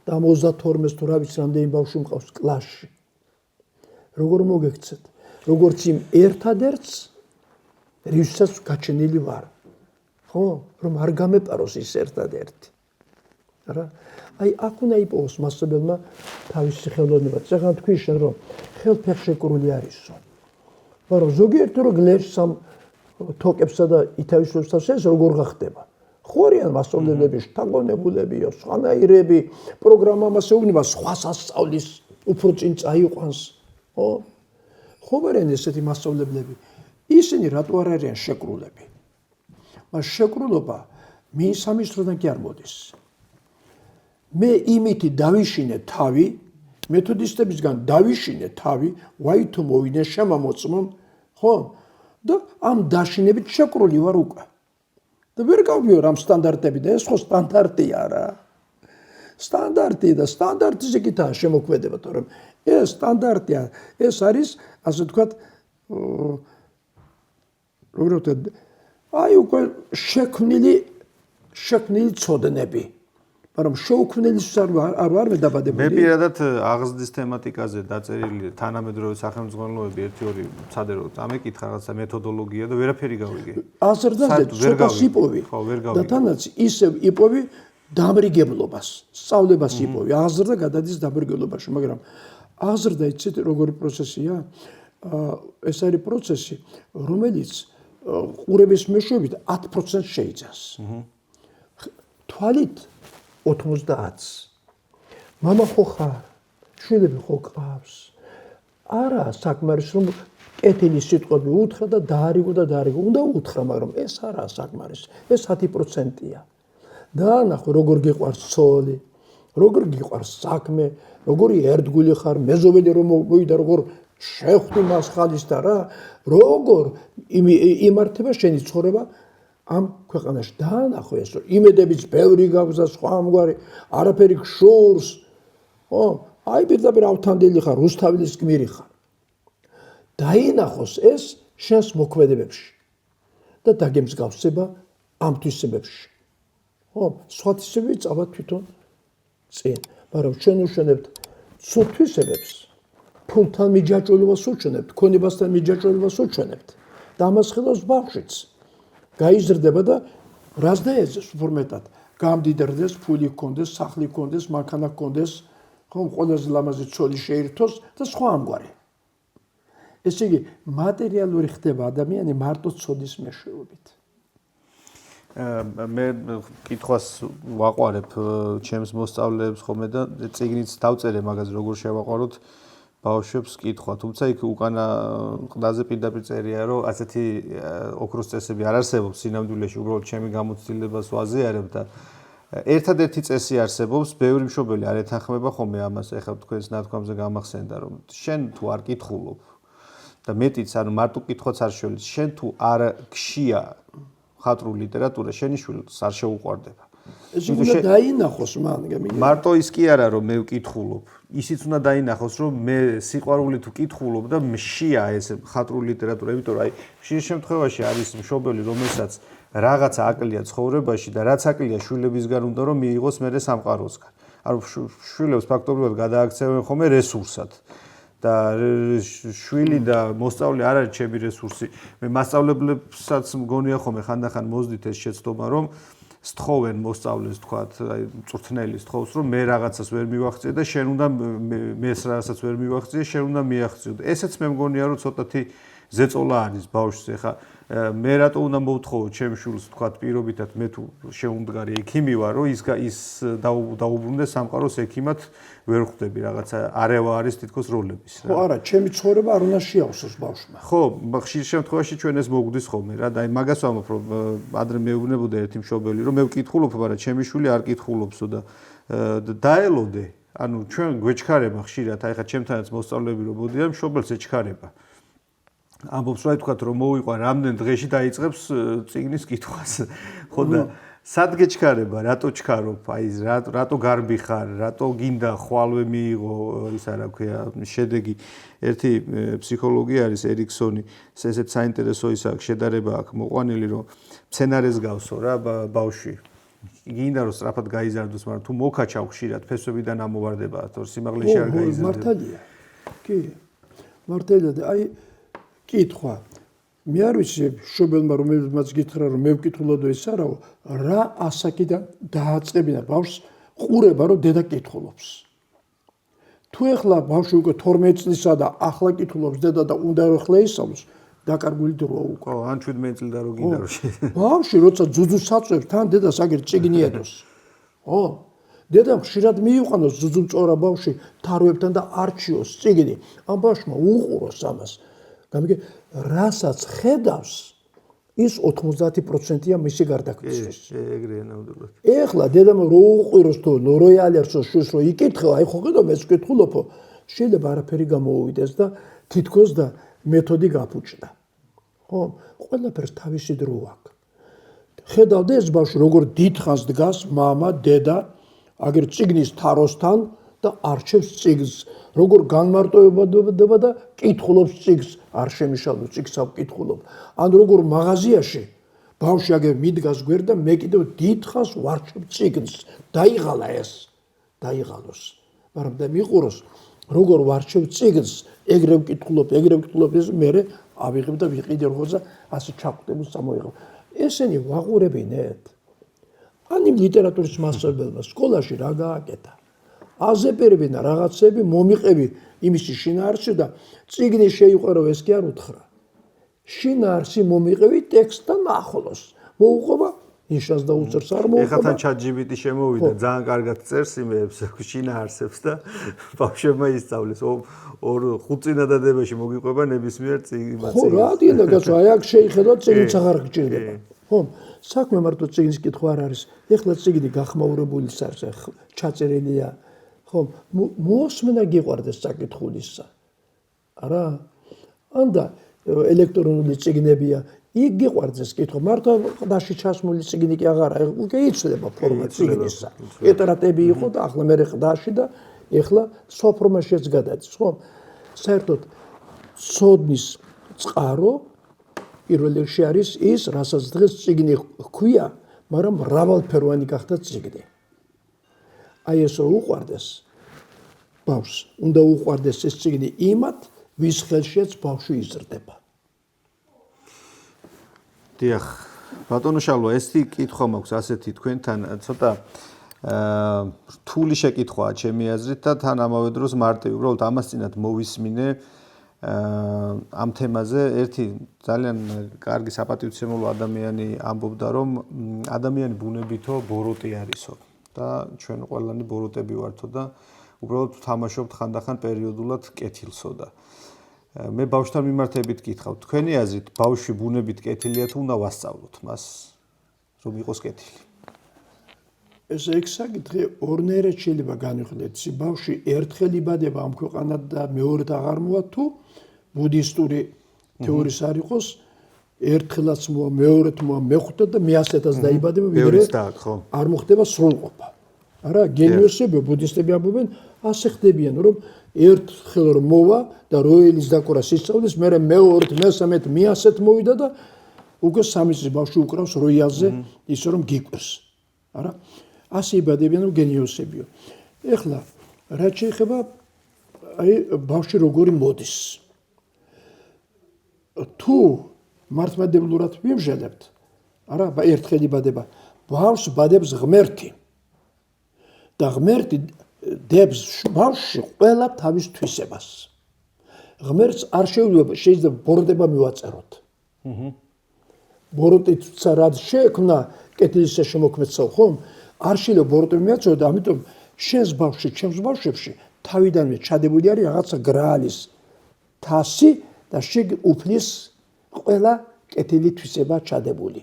და 32-ს თუ რა ვიცი რამდენი ბავშვი მყავს კლასში. როგორ მოგექცეთ? როგორც იმ ერთადერთს, რისაც გაჩენილი ვარ. ხო? რომ არ გამეპაროს ის ერთადერთი. არა? აი აქ უნდა იპოვოს მასწავლებელმა თავისი ხელოვნება. წეგან თქვი შენ რომ ხელფეხშეკრული არისო. მაგრამ ზოგიერთი რომ გლერს ამ თოკებსა და ითავისებს ეს როგორ გახდება? ხო არიან მასწავლებლები, შთაგონებულებიო, სხვანაირები, პროგრამა მასეუბნება სხვა სასწავლის უფრო წინ წაიყვანს, ხო? ხომ არიან ესეთი მასწავლებლები? ისინი რატო არ არიან შეკრულები? მას შეკრულობა მინსამის დროდან კი არ მოდის. მე იმითი დავიშინე თავი, მეთოდისტებისგან დავიშინე თავი, ვაი თუ მოვიდნენ შემამოწმონ, ხო? და ამ დაშინებით შეკრული ვარ უკვე. და ვერ გავიორ ამ სტანდარტები და ეს ხო სტანდარტია რა. სტანდარტი და სტანდარტიზე კიდაა შემოქმედება, თორემ ეს სტანდარტია, ეს არის, ასე ვთქვათ, როგორ ვთქვათ, აი უკვე შექმნილი ცოდნები. მაგრამ შეუქმნელისთვის არ ვარ დაბადებული. მე პირადად აღზრდის თემატიკაზე დაწერილი თანამედროვე სახელმძღვანელოები 1-2 მცადე რომ ამეკითხა რაღაცა მეთოდოლოგია და ვერაფერი გავიგე. აზრდაზე ცოტას იპოვი. და თანაც ისევ იპოვი დამრიგებლობას, სწავლებას იპოვი. აზრდა გადადის დამრიგებლობაში, მაგრამ აზრდა იცით როგორი პროცესია? ეს არის პროცესი, რომელიც ყურების მეშვეობით 10% შეიძენს. თვალით 90-ს. მამა ხო ხარ? შვილები ხო გყავს? არა, საკმარის რომ კეთილი სიტყვები უთხრა და დაარიგო. უნდა უთხრა, მაგრამ ეს არა საკმარის. ეს 10%-ია. დაანახო როგორ გიყვარს ცოლი, როგორ გიყვარს საქმე, როგორი ერთგული ხარ, მეზობელი რომ მოვიდა, როგორ შეხვდი მას ხალის და რა, როგორ იმართება შენი ცხოვრება ამ ქვეყანაში. დაანახო ეს, რომ იმედებიც ბევრი გაქვს და სხვა ამგვარი, არაფერი გშურს. ხო, აი პირდაპირ ავთანდილი ხარ, რუსთაველის გმირი ხარ. დაინახოს ეს შენს მოქმედებებში და დაგემსგავსება ამ თვისებებში. ხო, სხვა თვისებები წავა თვითონ წინ, მაგრამ ჩვენ უშენებთ ცუდ თვისებებს, ფულთან მიჯაჭვებას უჩვენებთ, ქონებასთან მიჯაჭვებას უჩვენებთ და ამას ხედავს ბავშვიც. გაიზრდება და რას დაეძებს უფრო გამდიდრდეს, ფული ჰქონდეს, სახლი ჰქონდეს, მანქანა ჰქონდეს, ხომ ყველაზე ლამაზი ცოლი შეირთოს და სხვა ამგვარი. ესე იგი, მატერიალური ხდება ადამიანი მარტო ცოდის მეშვეობით. მე კითხვას ვაყვარებ ჩემს მოსწავლეებს ხოლმე და წიგნიც დავწერე მაგაზე როგორ შევაყვაროთ ბავშვებს კითხვა, თუმცა იქ უკანა ყდაზე პირდაპირ წერია, რომ ასეთი ოქროს წესები არ არსებობს სინამდვილეში, უბრალოდ ჩემი გამოცდილებას ვაზიარებ და ერთადერთი წესი არსებობს, ბევრი მშობელი არ ეთანხმება ხოლმე ამას, ეხლა თქვენს ნათქვამზე გამახსენდა, რომ შენ თუ არ კითხულობ და მეტიც ანუ მარტო კითხვაც არ შევლის, შენ თუ არ გშია ხატრული ლიტერატურა, შენი შვილს არ შეუყვარდება. ეს უნდა დაინახოს მან, მარტო ის კი არა რომ მე ვკითხულობ, ისიც უნდა დაინახოს რომ მე სიყვარულით ვკითხულობ და მშია ეს ხატრული ლიტერატურა, იმიტომ რომ აი ხშირ შემთხვევაში არის მშობელი, რომელსაც რაღაცა აკლია ცხოვრებაში და რაც აკლია შვილებისგან უნდა რომ მიიღოს მერე სამყაროსგან. ანუ შვილებს ფაქტობრივად გადააქცევენ ხოლმე რესურსად. და შვილი და მოსწავლე არ არის ჩემი რესურსი. მე მასწავლებლებსაც მგონია ხოლმე ხანდახან მოздით ეს შეცდომა რომ სთხოვენ მოსწავლეს თქვათ, აი წვრთნელი სთხოვს რომ მე რაღაცას ვერ მივახციე და შენ უნდა მეს რაღაცას ვერ მივახციე, შენ უნდა მიაღწიო. ესეც მე მგონია რომ ცოტათი ზეწოლა არის ბავშვს. ეხა მე რატო უნდა მოვთხოვო ჩემ შვილს თქვათ პირობითად მე თუ შეუმდგარი ექიმი ვარ რომ ის დაუბრუნდეს სამყაროს ექიმად ვერ ხვდები რაღაცა არევა არის თითქოს როლების რა. ხო არა, ჩემი ცხოვრება არ უნდა შეავსოს ბავშვმა. ხო, ხშირ შემთხვევაში ჩვენ ეს მოგვდის ხოლმე რა და აი მაგას ვამბობ რომ ადრე მეუბნებოდა ერთი მშობელი რომ მე ვკითხულობ, მაგრამ ჩემი შვილი არ კითხულობსო და დაელოდე. ანუ ჩვენ გვეჩქარება ხშირად, აი ხა ჩემთანაც მოსწავლეები რომ მოდიან, მშობელს ეჩქარება. ამბობს რა თქვათ რომ მოვიყვა რამდენ დღეში დაიწყებს წიგნის კითხვას. ხო და სად გეჩქარება, რატო ჩქარობ, აი რატო გარბი ხარ, რატო გინდა ხვალვე მიიღო ისა რა ქვია შედეგი. ერთი ფსიქოლოგი არის ერიქსონი, ესეც საინტერესო ის აქვს შედარება აქვს მოყვანილი რომ მცენარეს გავსო რა ბავშვი. გინდა რომ სწრაფად გაიზარდოს, მაგრამ თუ მოკაჩავ ხშირად ფესვებიდან ამოვარდება, თორე სიმაღლეში არ გაიზარდება. მართალია. კი. მართალია და აი კითხვა. მე არ ვიცი მშობელმა რომელმაც გითხრა რომ მე ვკითხულობ და ის არაო, რა ასაკიდან დააწყებინა ბავშვს ყურება რომ დედა კითხულობს. თუ ეხლა ბავშვი უკვე 12 წლისა და ახლა კითხულობს დედა და უნდა რომ ხლა ისწავლოს, დაკარგული დროა უკვე. ან 17 წელი და რო გინდა რომ ბავშვი როცა ძუძუს აწვევს, თან დედას აგერ წიგნი ედოს. ხო? დედამ ხშირად მიიყვანოს ზუძუმწოვრა ბავშვი თაროებთან და არჩიოს წიგნი. ამ ბავშვმა უყუროს ამას. გამიგე, რასაც ხედავს, ის 90%-ია მისი გარდაქმნის. ეგრეა ნამდვილად. ეხლა დედამ რო უყუროს თუ როიალერსო შვილს რო იკითხო, აი ხო ხედავ მეც ვკითხულობო, შეიძლება არაფერი გამოუვიდეს და თითქოს და მეთოდი გაფუჭდა. ხო, ყველაფერს თავისი დრო აქვს. ხედავდა ეს ბავშვი როგორ დიდხანს დგას მამა, დედა, აგერ წიგნის თაროსთან და არჩევს წიგნს, როგორ განმარტოვდება და კითხულობს წიგნს, არ შემიშალო წიგნს ავკითხულობ. ან როგორ მაღაზიაში ბავშვი აგერ მიდგას გვერდ და მე კიდევ დიდხანს ვარჩევ წიგნს. დაიღალა ეს, დაიღალოს. მაგრამ და მიყუროს, როგორ ვარჩევ წიგნს, ეგრე ვკითხულობ, ეს მე ავიღებ და ვიყიდე როგორც და ასე ჩაკვდებულს წამოიღებ. ესენი ვაყურებინეთ. ან იმ ლიტერატურის მასწავლებელმა სკოლაში რა გააკეთა? აზეპერებინა რაღაცები, მომიყევი იმისი შინაარსი და წიგნი შეიყვარო, ეს კი არ უთხრა. შინაარსი მომიყევი ტექსტთან ახლოს. მოუყვება ნიშანს და უწერს არ მოუყვება. ეხლა თან ChatGPT შემოვიდა, ძალიან კარგად წერს იმებს, შინაარსებს და ბავშვებმა ისწავლეს. 5 წინადადებაში მოგიყვება ნებისმიერ წიგნი. ხო, რა დიახ, გასა, აი აქ შეიხედოთ წიგნიც აღარ გჭირდება. ხო, საქმე მარტო წიგნის კითხვა არ არის. ეხლა წიგნი გახმაურებული არის, ჩაწერილია. ხო, მოსმენა გიყვარდეს საკითხულისა. არა? ანდა ელექტრონული წიგნებია, იქ გიყვარდეს კითხვა. მარტო ყდაში ჩასმული წიგნი კი აღარა, უკვე იცვლება ფორმა წიგნისა. ეტრატები იყო და ახლა მე ყდაში და ეხლა სოფრომაშიც გადადის, ხო? საერთოდ ცოდნის წყარო პირველ რიგში არის ის, რასაც დღეს წიგნი ჰქვია, მაგრამ მრავალფეროვანი გახდა წიგნი. აი ეს რო უყვარდეს ბავშვს, უნდა უყვარდეს ეს წიგნი იმათ, ვის ხელშიც ბავშვი იზრდება. დიახ, ბატონო შალვა, ესეთი კითხვა მაქვს ასეთი თქვენთან, ცოტა რთული შეკითხვაა ჩემი აზრით და თან ამავე დროს მარტივი. უბრალოდ ამას წინათ მოვისმინე ამ თემაზე. ერთი ძალიან კარგი საპატივცემულო ადამიანი ამბობდა, რომ ადამიანი ბუნებითო ბოროტი არისო და ჩვენ ყველანი ბოროტები ვართო და უბრალოდ თამაშობთ ხანდახან პერიოდულად კეთილსო და მე ბავშვთან მიმართებით გითხავ, თქვენი აზრით ბავშვი ბუნებით კეთილია თუ უნდა ვასწავლოთ მას, რომ იყოს კეთილი? ეს ეგ საკითხი ორნაირად შეიძლება განვიხილოთ. ბავშვი ერთხელ იბადება ამ ქვეყანად და მეორედ აღარ მოვა თუ ბუდისტური თეორიის არ იყოს, ერთხელაც მოვა, მეორედ მოვა, მეხუთედ და მე100-ად დაიბადება, ვიდრე არ მოხდება სრულყოფა. არა, გენიოსები, ბუდისტები ამბობენ, ასე ხდებიან, რომ ერთხელ რომ მოვა და როელის დაკვრა სისწავლის, მერე მეორედ, მესამედ, მე100-ად მოვიდა და უკვე 3 წლის ბავშვი უკრავს როიალზე, ისე რომ გიკვეს. არა? ასე იბადებიან, რომ გენიოსებიო. ეხლა რაც შეეხება აი ბავშვი როგორი მოდის. თუ მართლმადებლურად ვიმჟელებთ, არა, ერთხელ იბადება, ბავშვს ბადებს ღმერთი. და ღმერთი დებს ბავშვში ყველა თავის თვისებას. ღმერთს არ შეიძლება ბოროტება მივაწეროთ. ბოროტიცა რაც შეექმნა კეთილისა შემოქმედსა, ხომ? არ შეიძლება ბოროტები მიაწოდო და ამიტომ შენს ბავშვში, ჩემს ბავშვებში თავიდანვე ჩადებული არის რაღაცა გრაალის თასი და შეგ უფლის ყველა კეთილი თვისება ჩადებული.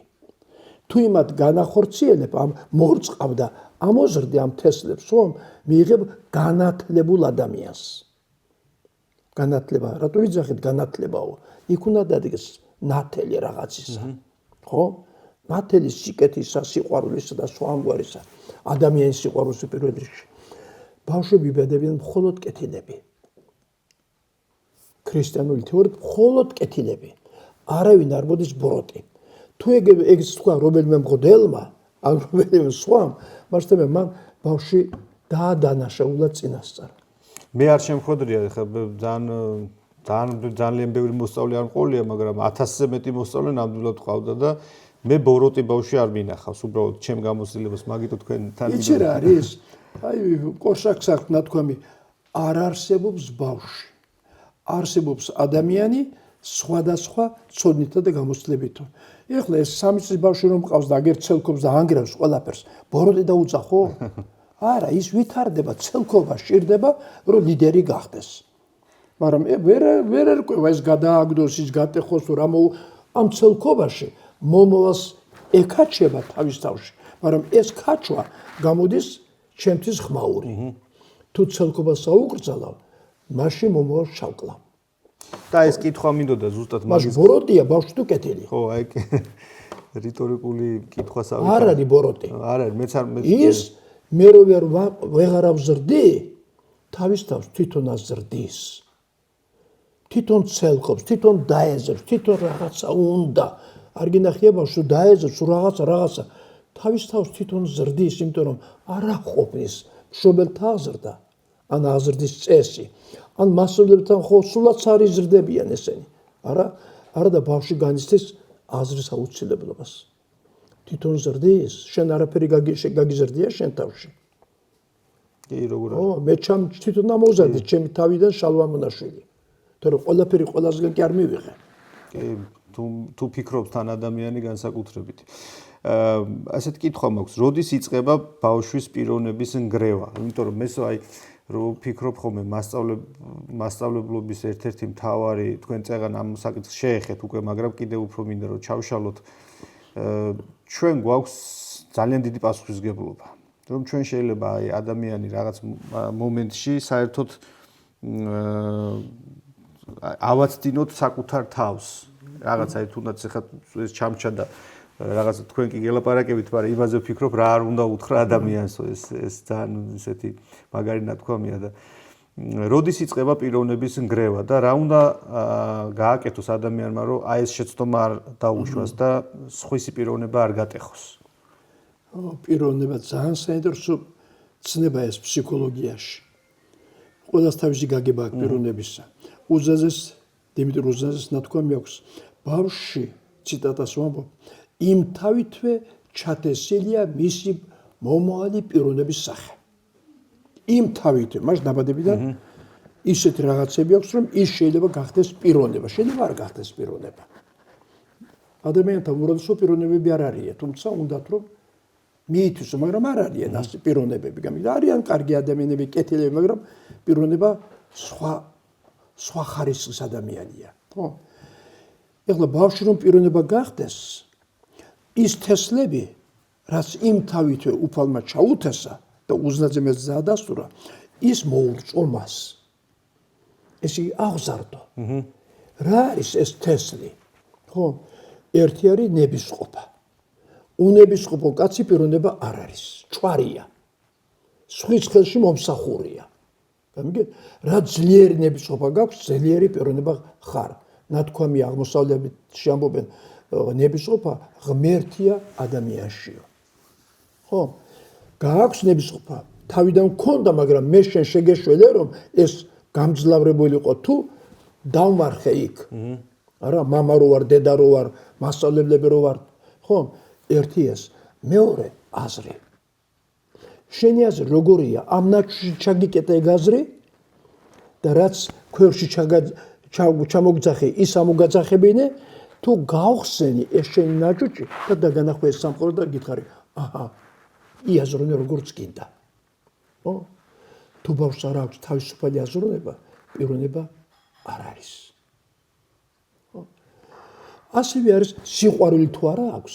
თუ იმათ განახორციელებ, ამ მორწყავ და ამოზრდი ამ თესლებს, რომ მიიღებ განათლებულ ადამიანს. განათლება, რატო ვიძახით განათლებაო? იქ უნდა დადგეს ნათელი რაღაცისა. ხო? ნათელი სიკეთისა, სიყვარულისა და სხვა ამგვარისა. ადამიანის სიყვარულს პირველ რიგში. ბავშვები იბადებიან მხოლოდ კეთილები. ქრისტიანული თეორიით მხოლოდ კეთილები. არავინ არ მოდის ბოროტი. თუ ეგ თქვა რომელიმე მღვდელმა, ან რომელიმე სხვამ, მასწავლე მან ბავშვი დაადანაშაულა წინასწარ. მე არ შემხვედრია, ხა ძალიან ბევრი მოსწავლე არ მყოლია, მაგრამ 1000-ზე მეტი მოსწავლე ნამდვილად ყავდა და მე ბოროტი ბავშვი არ მინახავს, უბრალოდ ჩემ გამოცდილებას, მაგიტო თქვენთან იცი რა არის? აი კოშაკს აქვს ნათქვამი, არ არსებობს ბავშვი. არსებობს ადამიანი სხვადასხვა ცოდნითა და გამოცდილებითო. ეხლა ეს 3 წლის ბავშვი რომ მყავს და აგერ ცელკობს და ანგრევს ყველაფერს, ბოროტი დაუწა ხო? არა, ის ვითარდება, ცელქობა სჭირდება, რომ ლიდერი გახდეს. მაგრამ ვერ ერკვევა ეს გადააგდოს, ის გატეხოს თუ რა ამ ცელქობაში მომავალს ეკაჩება თავის თავში, მაგრამ ეს ქაჩვა გამოდის ჩემთვის ხმაური. თუ ცელქობას აუკრძალავ, მაშინ მომავალს ჩავკლავ. და ეს კითხვა მინდოდა ზუსტად მაგის ბოროტია ბავშვი თუ კეთილი. ხო, აი რიტორიკული კითხვას არ არის ბოროტი. არ არის, მეც არ ის მე რო ვეღარ ავზრდი, თავის თავს თვითონ აზრდის. თვითონ ცელქობს, თვითონ დაეძებს, თვითონ რაღაცა უნდა. არ გინახია ბავშვი დაეძებს რაღაცა თავის თავს თვითონ ზრდის, იმიტომ რომ არ აყოფნის მშობელთა აზრდა, ან აზრდის წესი, ან მასწავლებელთან ხო სულაც არ იზრდებიან ესენი. არა და ბავშვი განიცდის აზრის აუცილებლობას. თვითონ ზრდის, შენ არაფერი გაგიზრდია შენ თავში. კი, როგორ არის? მე თვითონ ამოვზარდი ჩემი თავიდან შალვა მონაშვილი. თორე ყველაფერი ყველასგან კი არ მივიღე. კი, თუ ფიქრობს თან ადამიანი განსაკუთრებით. ასეთ კითხვა მაქვს, როდის იწყება ბავშვის პიროვნების ნგრევა? იმიტომ რომ მე აი რო ფიქრობ ხოლმე მასწავლებლობის ერთ-ერთი მთავარი თქვენ წეგან ამ საკითხს შეეხეთ უკვე, მაგრამ კიდევ უფრო მინდა რომ ჩავშალოთ. ჩვენ გვაქვს ძალიან დიდი პასუხისმგებლობა. რომ ჩვენ შეიძლება აი ადამიანი რაღაც მომენტში საერთოდ ავაცდინოთ საკუთარ თავს. რაღაც აი თუნდაც ეხლა ეს ჩამჩა და რაღაც თქვენ კი გელაპარაკებით, მაგრამ იმაზე ვფიქრობ რა არ უნდა უთხრა ადამიანს, ეს ძალიან ისეთი მაგარი ნათქვამია და როდის იწყება პიროვნების ნგრევა და რა უნდა გააკეთოს ადამიანმა, რომ აი ეს შეცდომა არ დაუშვას და სხვისი პიროვნება არ გატეხოს. პიროვნება ძალიან საინტერესო ცნება ეს ფსიქოლოგიაში. ყველას თავისი გაგება აქვს პიროვნებისა. უზაზეს დიმიტრი უზაზეს ნათქვამი აქვს, ბავშვი ციტატას ვამბობ, იმ თავითვე ჩათესილია მისი მომავალი პიროვნების სახე. იმ თავითვე, მას დაბადებიდან ისეთი რაღაცები აქვს, რომ ის შეიძლება გახდეს პიროვნება, შეიძლება არ გახდეს პიროვნება. ადამიანთა უმრავლესო პიროვნებები არ არიან, თუმცა უნდათ რომ მიითვისო, მაგრამ არ არიან ასე პიროვნებები. არიან კარგი ადამიანები, კეთილები, მაგრამ პიროვნება სხვა ხარისხის ადამიანია. ხო? ეხლა ბავშვი რომ პიროვნება გახდეს, ის თესლები, რაც იმ თავითვე უფალმა ჩაუთესა და უზნაძემეს დაადასტურა, ის მოურწო მას. ესე იგი აღზარდო. რა არის ეს თესლი? ხო? ერთი არის ნებისყოფა. უნებისყოფო კაცი პიროვნება არ არის, ჭვარია. სხვის ხელში მომსახურია. გამიგეთ? რა ძლიერი ნებისყოფა გაქვს, ძლიერი პიროვნება ხარ. ნათქვამი აღმოსავლეთში ამბობენ, ნებისყოფა ღმერთია ადამიანშიო. ხო? გააქვს ნებისყოფა, თავიდან მქონდა, მაგრამ მე შენ შეგეშველე, რომ ეს გამძლავრებულიყო თუ დავმარხე იქ. არა, მამა რო ვარ, დედა რო ვარ, მასწავლებლები რო ვარ. ხო? ერთი ეს, მეორე აზრი. შენი აზრი როგორია? ამ ნაჩვენში ჩაგიკეტე ეგ აზრი და რაც ქვევრში ჩამოგძახე, ის ამოგაძახებინე, თუ გავხსენი ეს შენი ნაჭუჭი და დაგანახვე ეს სამყარო და გითხარი, აჰა, იაზრონე როგორც გინდა. ხო? თუ ბავშვს არ აქვს თავისუფალი აზროვნება, პიროვნება არ არის. ხო? ასევე არის სიყვარული თუ არა აქვს,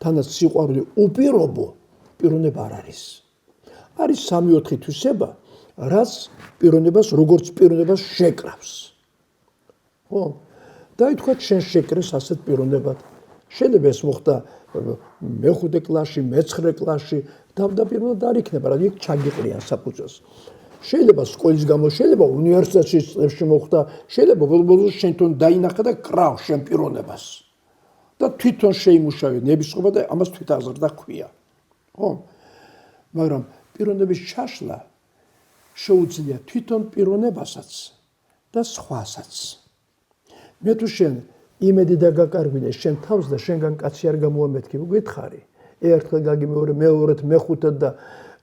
თანაც სიყვარული უპირობო პიროვნება არ არის. არის 3-4 თვისება, რაც პიროვნებას როგორც პიროვნებას შეკრავს. ხო? დაითქვათ შენ შეკრეს ასეთ პიროვნებად. შეიძლება ეს მოხდა მე-5 კლასში, მე-9 კლასში, თავდაპირველად არ იქნება, რა იქ ჩაგიყრიან საფუძველს. შეიძლება სკოლის გამო, შეიძლება უნივერსიტეტის წლებში მოხდა, შეიძლება ბოლოს შენ თვითონ დაინახე და კრავ შენ პიროვნებას. და თვითონ შეიმუშავე ნებისყოფა და ამას თვითაზრდა ჰქვია. ხო? მაგრამ პიროვნების ჩაშლა შეუძლია თვითონ პიროვნებასაც და სხვასაც. მე თუ შენ იმედი დაგაკარგვინე შენ თავს და შენგან კაცი არ გამოამეთქი, გითხარი, ერთხელ გაგი მეორედ მეხუთად და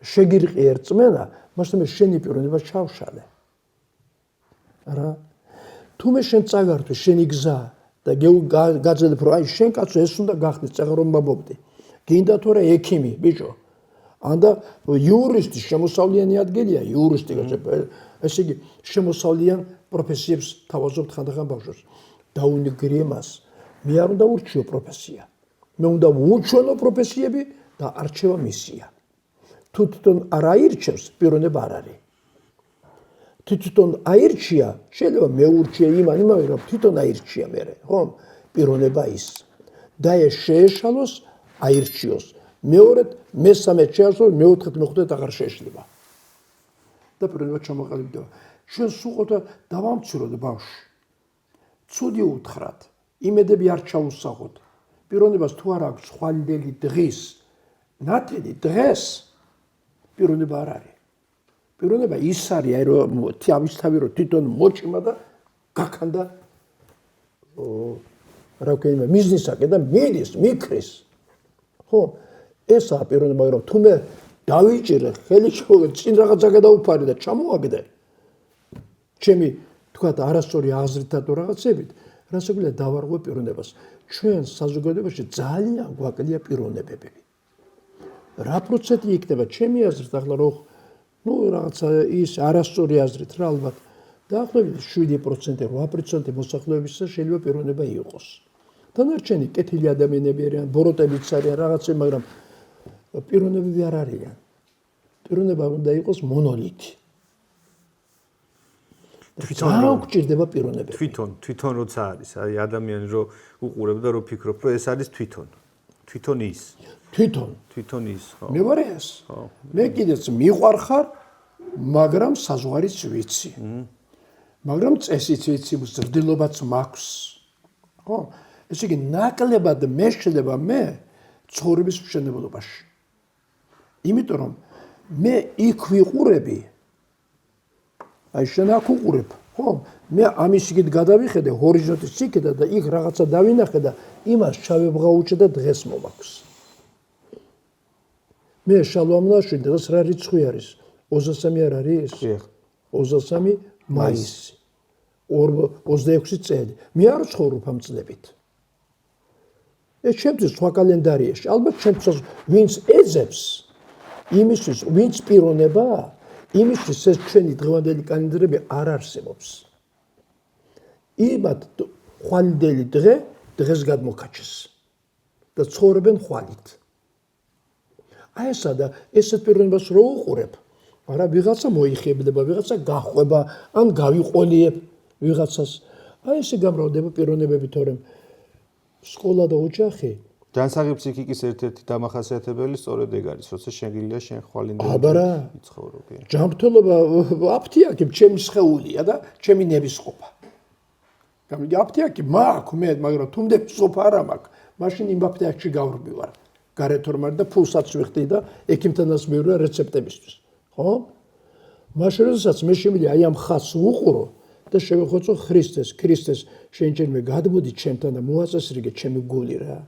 შეგირყი ერწმენა, მასთან მე შენი პიროვნება ჩავშალე. რა? თუ მე შენ წაგართვე შენი გზა და გაძლებ რომ აი შენ კაცო ეს უნდა გახდეს წაღარ რომ მაბობდი. გინდა თორე ექიმი, ბიჭო. ანდა იურისტის შემოსავლიანი ადგილია, იურისტი, ესე იგი შემოსავლიან პროფესიებს თავაზობთ ხანდახან ბავშვებს. დაუნგრიე მას. მე არ უნდა ურჩიო პროფესია. მე უნდა ვუჩვენო პროფესიები და არჩევა მისია. თუ თვითონ არ აირჩევს, პიროვნება არ არის. თუ თვითონ აირჩია, შეიძლება მე ურჩიე იმან, მაგრამ თვითონ აირჩია მე, ხო? პიროვნება ის. და ეს შეეშალოს, აირჩიოს. მეორედ, მესამედ შეეშალოს, მეოთხედ, მეხუთედ აღარ შეეშლება. და პიროვნება ჩამოყალიბდება. ჩვენ სულ დავამციროთ ბავშვი. ცუდი უთხრათ, იმედები არ ჩაუსახოთ. პიროვნებას თუ არ აქვს ხვალინდელი დღის, ნათელი დღეს პიროვნება არ არის. პიროვნება ის არის, რომ თავისთავად რომ თვითონ მოჭიმა და გაქანდა რა ვქენი მიზნისაკენ და მიდის, მიქრის. ხო, ესაა პიროვნება, მაგრამ თუ მე დავიჭირე, ხელი შევაგდე, წინ რაღაცა გადავუფარე და ჩამოვაგდე. ჩემი თქვათ არასწორი აზრითა თუ რაღაცებით, რასაკვირველია დავარღვე პიროვნებას. ჩვენ საზოგადოებაში ძალიან გვაკლია პიროვნებები. რა პროცენტი იქნება ჩემი აზრით ახლა რო რაღაცა ის არასწორი აზრით რა ალბათ დაახლოებით 7%, 8% მოსახლეობისა შეიძლება პიროვნება იყოს. დანარჩენი კეთილი ადამიანები არიან, ბოროტებიც არიან რაღაცები, მაგრამ პიროვნებები არ არიან. პიროვნება უნდა იყოს მონოლითი. თვითონ გვჭირდება პიროვნებები. თვითონ როცა არის, აი ადამიანი რო უყურებ და რო ფიქრობ, რომ ეს არის თვითონ ის. თვითონ ის, ხო. მე ვარ ეს. მე კიდეც მიყვარხარ, მაგრამ საზღვარიც ვიცი. მაგრამ წესიც ვიცი, ზრდილობაც მაქვს. ხო? ესე იგი ნაკლებად მეშლება მე ცხოვრების მშენებლობაში. იმიტომ რომ მე იქ ვიყურები აი შენ აქ უყურებ, ხო? მე ამის იქით გადავიხედე ჰორიზონტის იქედა და იქ რაღაცა დავინახე და იმას ჩავებღაუჭე და დღეს მომაქვს. მე შალომნაში დღეს რა რიცხვი არის? 23 არ არის? 23 მაისი. 26 წელი. მე არ ცხოვრობ ამ წლებით. ეს ჩემთვის სხვა კალენდარია. ალბათ ჩემთვის ვინც ეძებს იმისთვის, ვინც პიროვნებაა, იმისთვის ეს ჩვენი დღევანდელი კალენდრები არ არსებობს. იმათ ხვალინდელი დღეს გადმოქაჩეს და ცხოვრობენ ხვალით. აი ესა და ესეთ პიროვნებას რო უყურებ, არა ვიღაცა მოიხიბლება, ვიღაცა გახვება, ან გავიყოლიებ ვიღაცას. აი ესე გამრავლდება პიროვნებები, თორემ სკოლა და ოჯახი ჯანსაღი ფსიქიკის ერთ-ერთი დამახასიათებელი სწორედ ეგ არის, როცა შეგიძლია შენ ხვალინდელი იცხოვრო. ჯანმრთელობა აფთიაქი ჩემი სხეულია და ჩემი ნებისყოფა. გამიგი აფთიაქი მაქვს მე, მაგრამ თუ ნებისყოფა არ მაქვს, მაშინ იმ აფთიაქში გავრბივარ. გარეთ რომ არ და ფულსაც ვიხდი და ექიმთანაც მივიდა რეცეპტებისთვის. ხო? მაშინ როდესაც მე შემიძლია აი ამ ხაზს ვუყურო და შევეხოცო ქრისტეს შენ ჩემ გადმოდი ჩემთან და მოაწესრიგე ჩემი გული რა.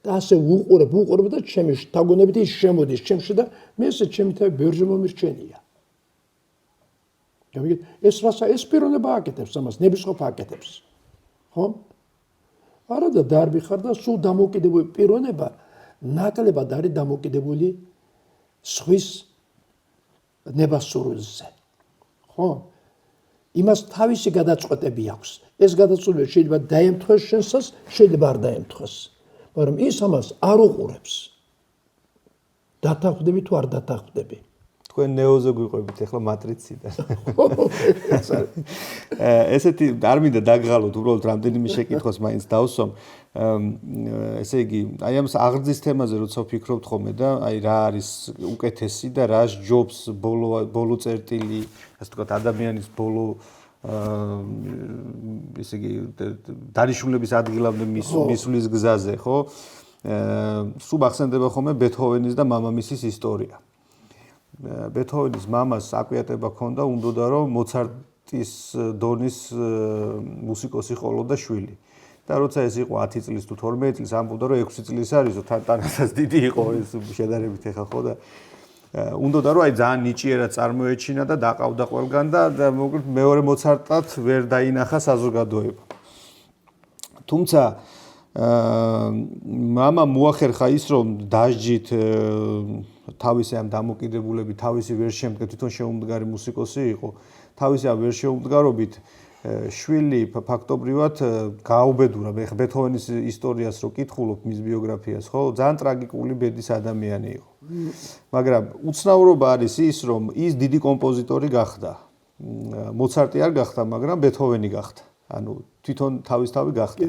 და ასე ვუყურებ და ჩემი შთაგონებით ის შემოდის ჩემში და მე ესე ჩემი თავი ბევრჯერ მომირჩენია. გამიგეთ, ეს პიროვნება აკეთებს ამას, ნებისყოფა აკეთებს. ხო? არა და დარბი ხარ და სულ დამოკიდებული პიროვნება ნაკლებად არის დამოკიდებული სხვის ნებასურველზე. ხო? იმას თავისი გადაწყვეტები აქვს. ეს გადაწყვეტები შეიძლება დაემთხოს შენსას, შეიძლება არ დაემთხოს. მაგრამ ის ამას არ უყურებს. დათანხმდები თუ არ დათანხმდები. თქვენ ნეოზე გვიყვებით ახლა მატრიციდან. ესეთი არ მინდა დაგღალოთ, უბრალოდ რამდენიმე შეკითხვას მაინც დავსვამ. ესე იგი, აი ამ აღრძის თემაზე როცა ვფიქრობთ ხოლმე და აი რა არის უკეთესი და რა ჯობს ბოლო წერტილი, ასე ვთქვათ, ადამიანის ბოლო ესე იგი დანიშნულების ადგილამდე მისვლის გზაზე, ხო? სულ ახსენდება ხოლმე ბეთჰოვენის და მამამისის ისტორია. ბეთჰოვენის მამას აკვიატება ჰქონდა, უნდოდა რომ მოცარტის დონის მუსიკოსი ყოლოდა შვილი. და როცა ეს იყო 10 წლის თუ 12 წლის, ამბობდა რომ 6 წლის არისო, თანასაც დიდი იყო ეს შედარებით ახლა ხო და უნდოდა რომ აი ძალიან ნიჭიერად წარმოეჩინა და დაყავდა ყველგან და მოკლედ მეორე მოცარტად ვერ დაინახა საზოგადოება. თუმცა მამა მოახერხა ის რომ დასჯით თავისი ამ დამოკიდებულებით თავისი ვერ შემდგარ თვითონ შეუმდგარი მუსიკოსი იყო თავისი ამ ვერ შეუმდგარობით შვილი ფაქტობრივად გაუბედურა ბეთჰოვენის ისტორიას რო კითხულობ მის ბიოგრაფიას ხო ძალიან ტრაგიკული ბედის ადამიანი იყო მაგრამ უცნაურობა არის ის რომ ის დიდი კომპოზიტორი გახდა მოცარტი არ გახდა მაგრამ ბეთჰოვენი გახდა ანუ თვითონ თავისთავი გახდა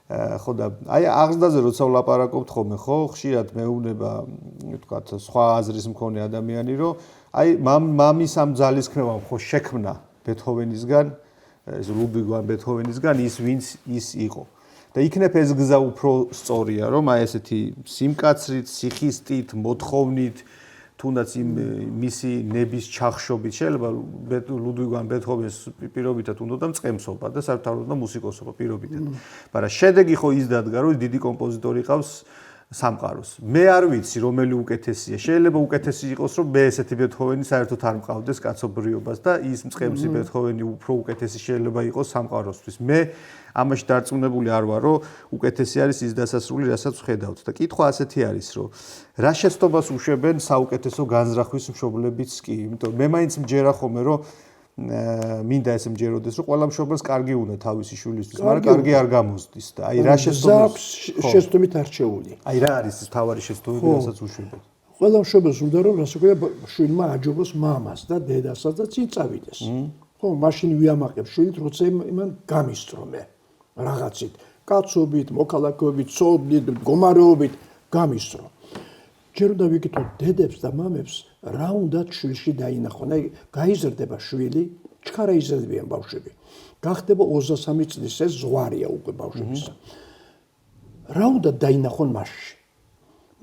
ხო და აი აღზრდაზე როცა ვლაპარაკობთ ხოლმე ხო ხშირად მეუბნება ვთქვათ სხვა აზრის მქონე ადამიანი რომ აი მამის ამ ძალისხმევამ ხო შექმნა ბეთჰოვენისგან ეს ლუდვიგ ვან ბეთჰოვენისგან ის ვინც ის იყო და იქნებ ეს გზა უფრო სწორია რომ აი ესეთი სიმკაცრით სიხისტით მოთხოვნით თუნდაც იმ მისი ნების ჩახშობით შეიძლება ლუდვიგ ვან ბეთჰოვენს პირობითად უნდა მწყემსობა და საერთოდ მუსიკოსობა პირობითად მაგრამ შედეგი ხო ის დადგა რომ დიდი კომპოზიტორი ყავს სამყაროს მე არ ვიცი რომელი უკეთესია შეიძლება უკეთესი იყოს რომ მე ესეთი ბეთჰოვენი საერთოდ არ მყავდეს კაცობრიობას და ის მწყემსი ბეთჰოვენი უფრო უკეთესი შეიძლება იყოს სამყაროსთვის მე ამაში დარწმუნებული არ ვარ რომ უკეთესი არის ის დასასრული რასაც ვხედავთ და კითხვა ასეთი არის რომ რა შეცდობას უშვებენ საუკეთესო განზრახვის მშობლებიც კი იმიტომ მე მაინც მჯერა ხოლმე რომ მინდა ესე მჯეროდეს რომ ყველა მშობელს კარგი უნდა თავისი შვილისთვის მაგრამ კარგი არ გამოსდის და აი რა შეცდომას შეცდომით არჩეული აი რა არის ეს თავარი შეცდომები რასაც უშვებენ ყველა მშობელს უნდა რომ რასაკვირია შვილმა აჯობოს მამას და დედასაც და წინ წავიდეს ხო მაშინ ვიამაყებ შვილით როცა იმან გამისწრომე რაღაცით კაცობით მოქალაქეობით ცოდნით მდგომარეობით გამისწრო ჯერ უნდა ვიკითხოთ დედებს და მამებს რა უნდა შვილში დაინახონ აი გაიზრდება შვილი ჩქარა იზრდებიან ბავშვები გახდება 23 წლის ეს ზღვარია უკვე ბავშვებისა რა უნდა დაინახონ მასში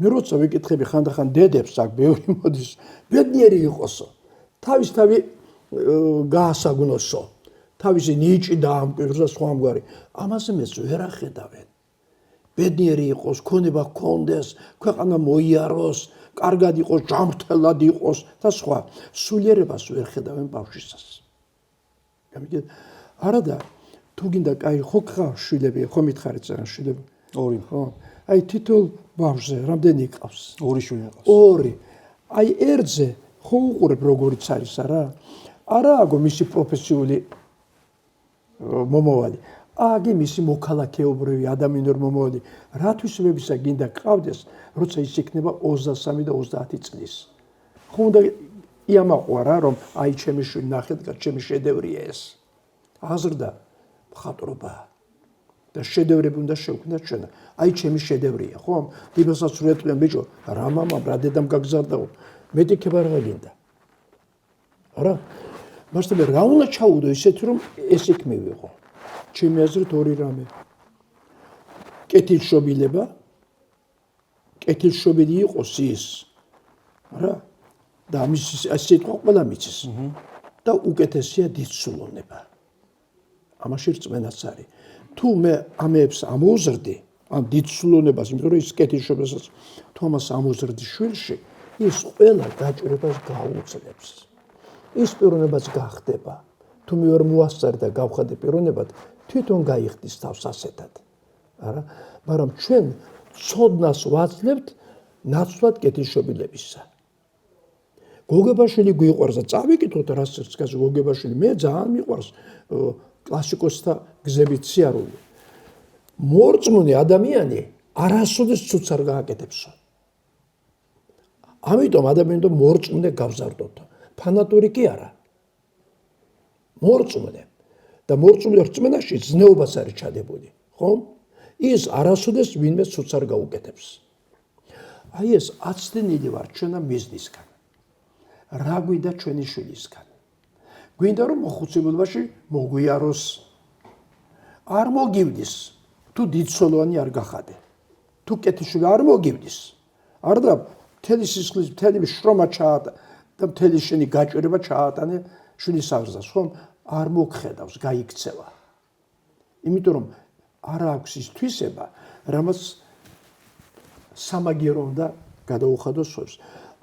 მე როცა ვიკითხები ხანდახან დედებს აქ ბევრი მოდის ბედნიერი იყოსო თავისთავი გაასაგნოსო თავისი ნიჭი დაამკვიდროს და სხვა ამგვარი ამაზე მეც ვერ ახედავენ ბედნიერი იყოს, ქონება ჰქონდეს, ქვეყანა მოიაროს, კარგად იყოს, ჯანმრთელად იყოს და სხვა. სულიერებას ვერ ხედავენ ბავშვისას. გამიგეთ? არადა თუ გინდა კაი ხო გყავს შვილები, ხო მითხარით ძალიან შვილები? ორი. ხო. აი თითოეულ ბავშვზე რამდენი ყავს? ორი შვილი ყავს. ორი. აი ერთზე ხო უყურებ როგორიც არის არა? არააგო მისი პროფესიული მომავალი. აგი მისი მოქალაქეობრივი ადამიანური მომავალი რათვის ვებისა გინდა ყავდეს როცა ის იქნება 23 და 30 წლის ხო უნდა იამაყვა რა რომ აი ჩემი შვილი ნახეთ ჩემი შედევრია ეს აზრდა მხატვრობა და შედევრები უნდა შევქმნათ ჩვენ აი ჩემი შედევრია ხო იბასაც ვეტყვიან ბიჭო რა მამამ რა დედამ გაგზარდაო მედიქება რა გინდა არა მასწავლე რა უნდა ჩაუდო ისეთი რომ ეს იქ მივიღო ჩემი აზრით ორი რამე. კეთილშობილება, კეთილშობილი იყოს ის, რა? და ამის სიტყვა ყველა მიცის. და უკეთესია დიდსულოვნება. ამაში რწმენაც არის. თუ მე ამებს ამოვზრდი, ამ დიდსულოვნებას, იმიტომ რომ ის კეთილშობილებას თუ ამას ამოვზრდი შვილში, ის ყველა დაჭრებას გაუძლებს. ის პიროვნებაც გახდება. თუ მე ვერ მოასწარ და გავხადე პიროვნებად თვითონ გაიხდის თავს ასეთად. არა, მაგრამ ჩვენ ცოდნას ვაძლევთ ნაცვლად კეთილშობილებისა. გოგებაშვილი გვიყვარს და წავიკითხოთ რასაც გასულ გოგებაშვილი მე ძალიან მიყვარს კლასიკოსთა გზებით სიარული. მორწმუნე ადამიანი არასოდეს ცუდს არ გააკეთებსო. ამიტომ ადამიანს მორწმუნე გავზარდოთ. ფანატური კი არა. მორწმუნე და მორწმუნე რწმენაში ზნეობას არის ჩადებული, ხო? ის არასოდეს ვინმე ცუდს არ გაუკეთებს. აი ეს აცდენილი ვარ ჩვენა მიზნისგან. რა გვინდა ჩვენი შვილისგან? გვინდა რომ მოხუცებულობაში მოგვიაროს. არ მოგივდის, თუ დიდსოლოვანი არ გახადე. თუ კეთილშობილი არ მოგივდის. არ და მთელი სისხლის, მთელი შრომა ჩაატა და მთელი შენი გაჭირება ჩაატანე შვილის აღზრდას, ხო? არ მოგხედავს, გაიქცევა. იმიტომ რომ არ აქვს ის თვისება, რამაც სამაგიერო უნდა გადაუხადოს სულს.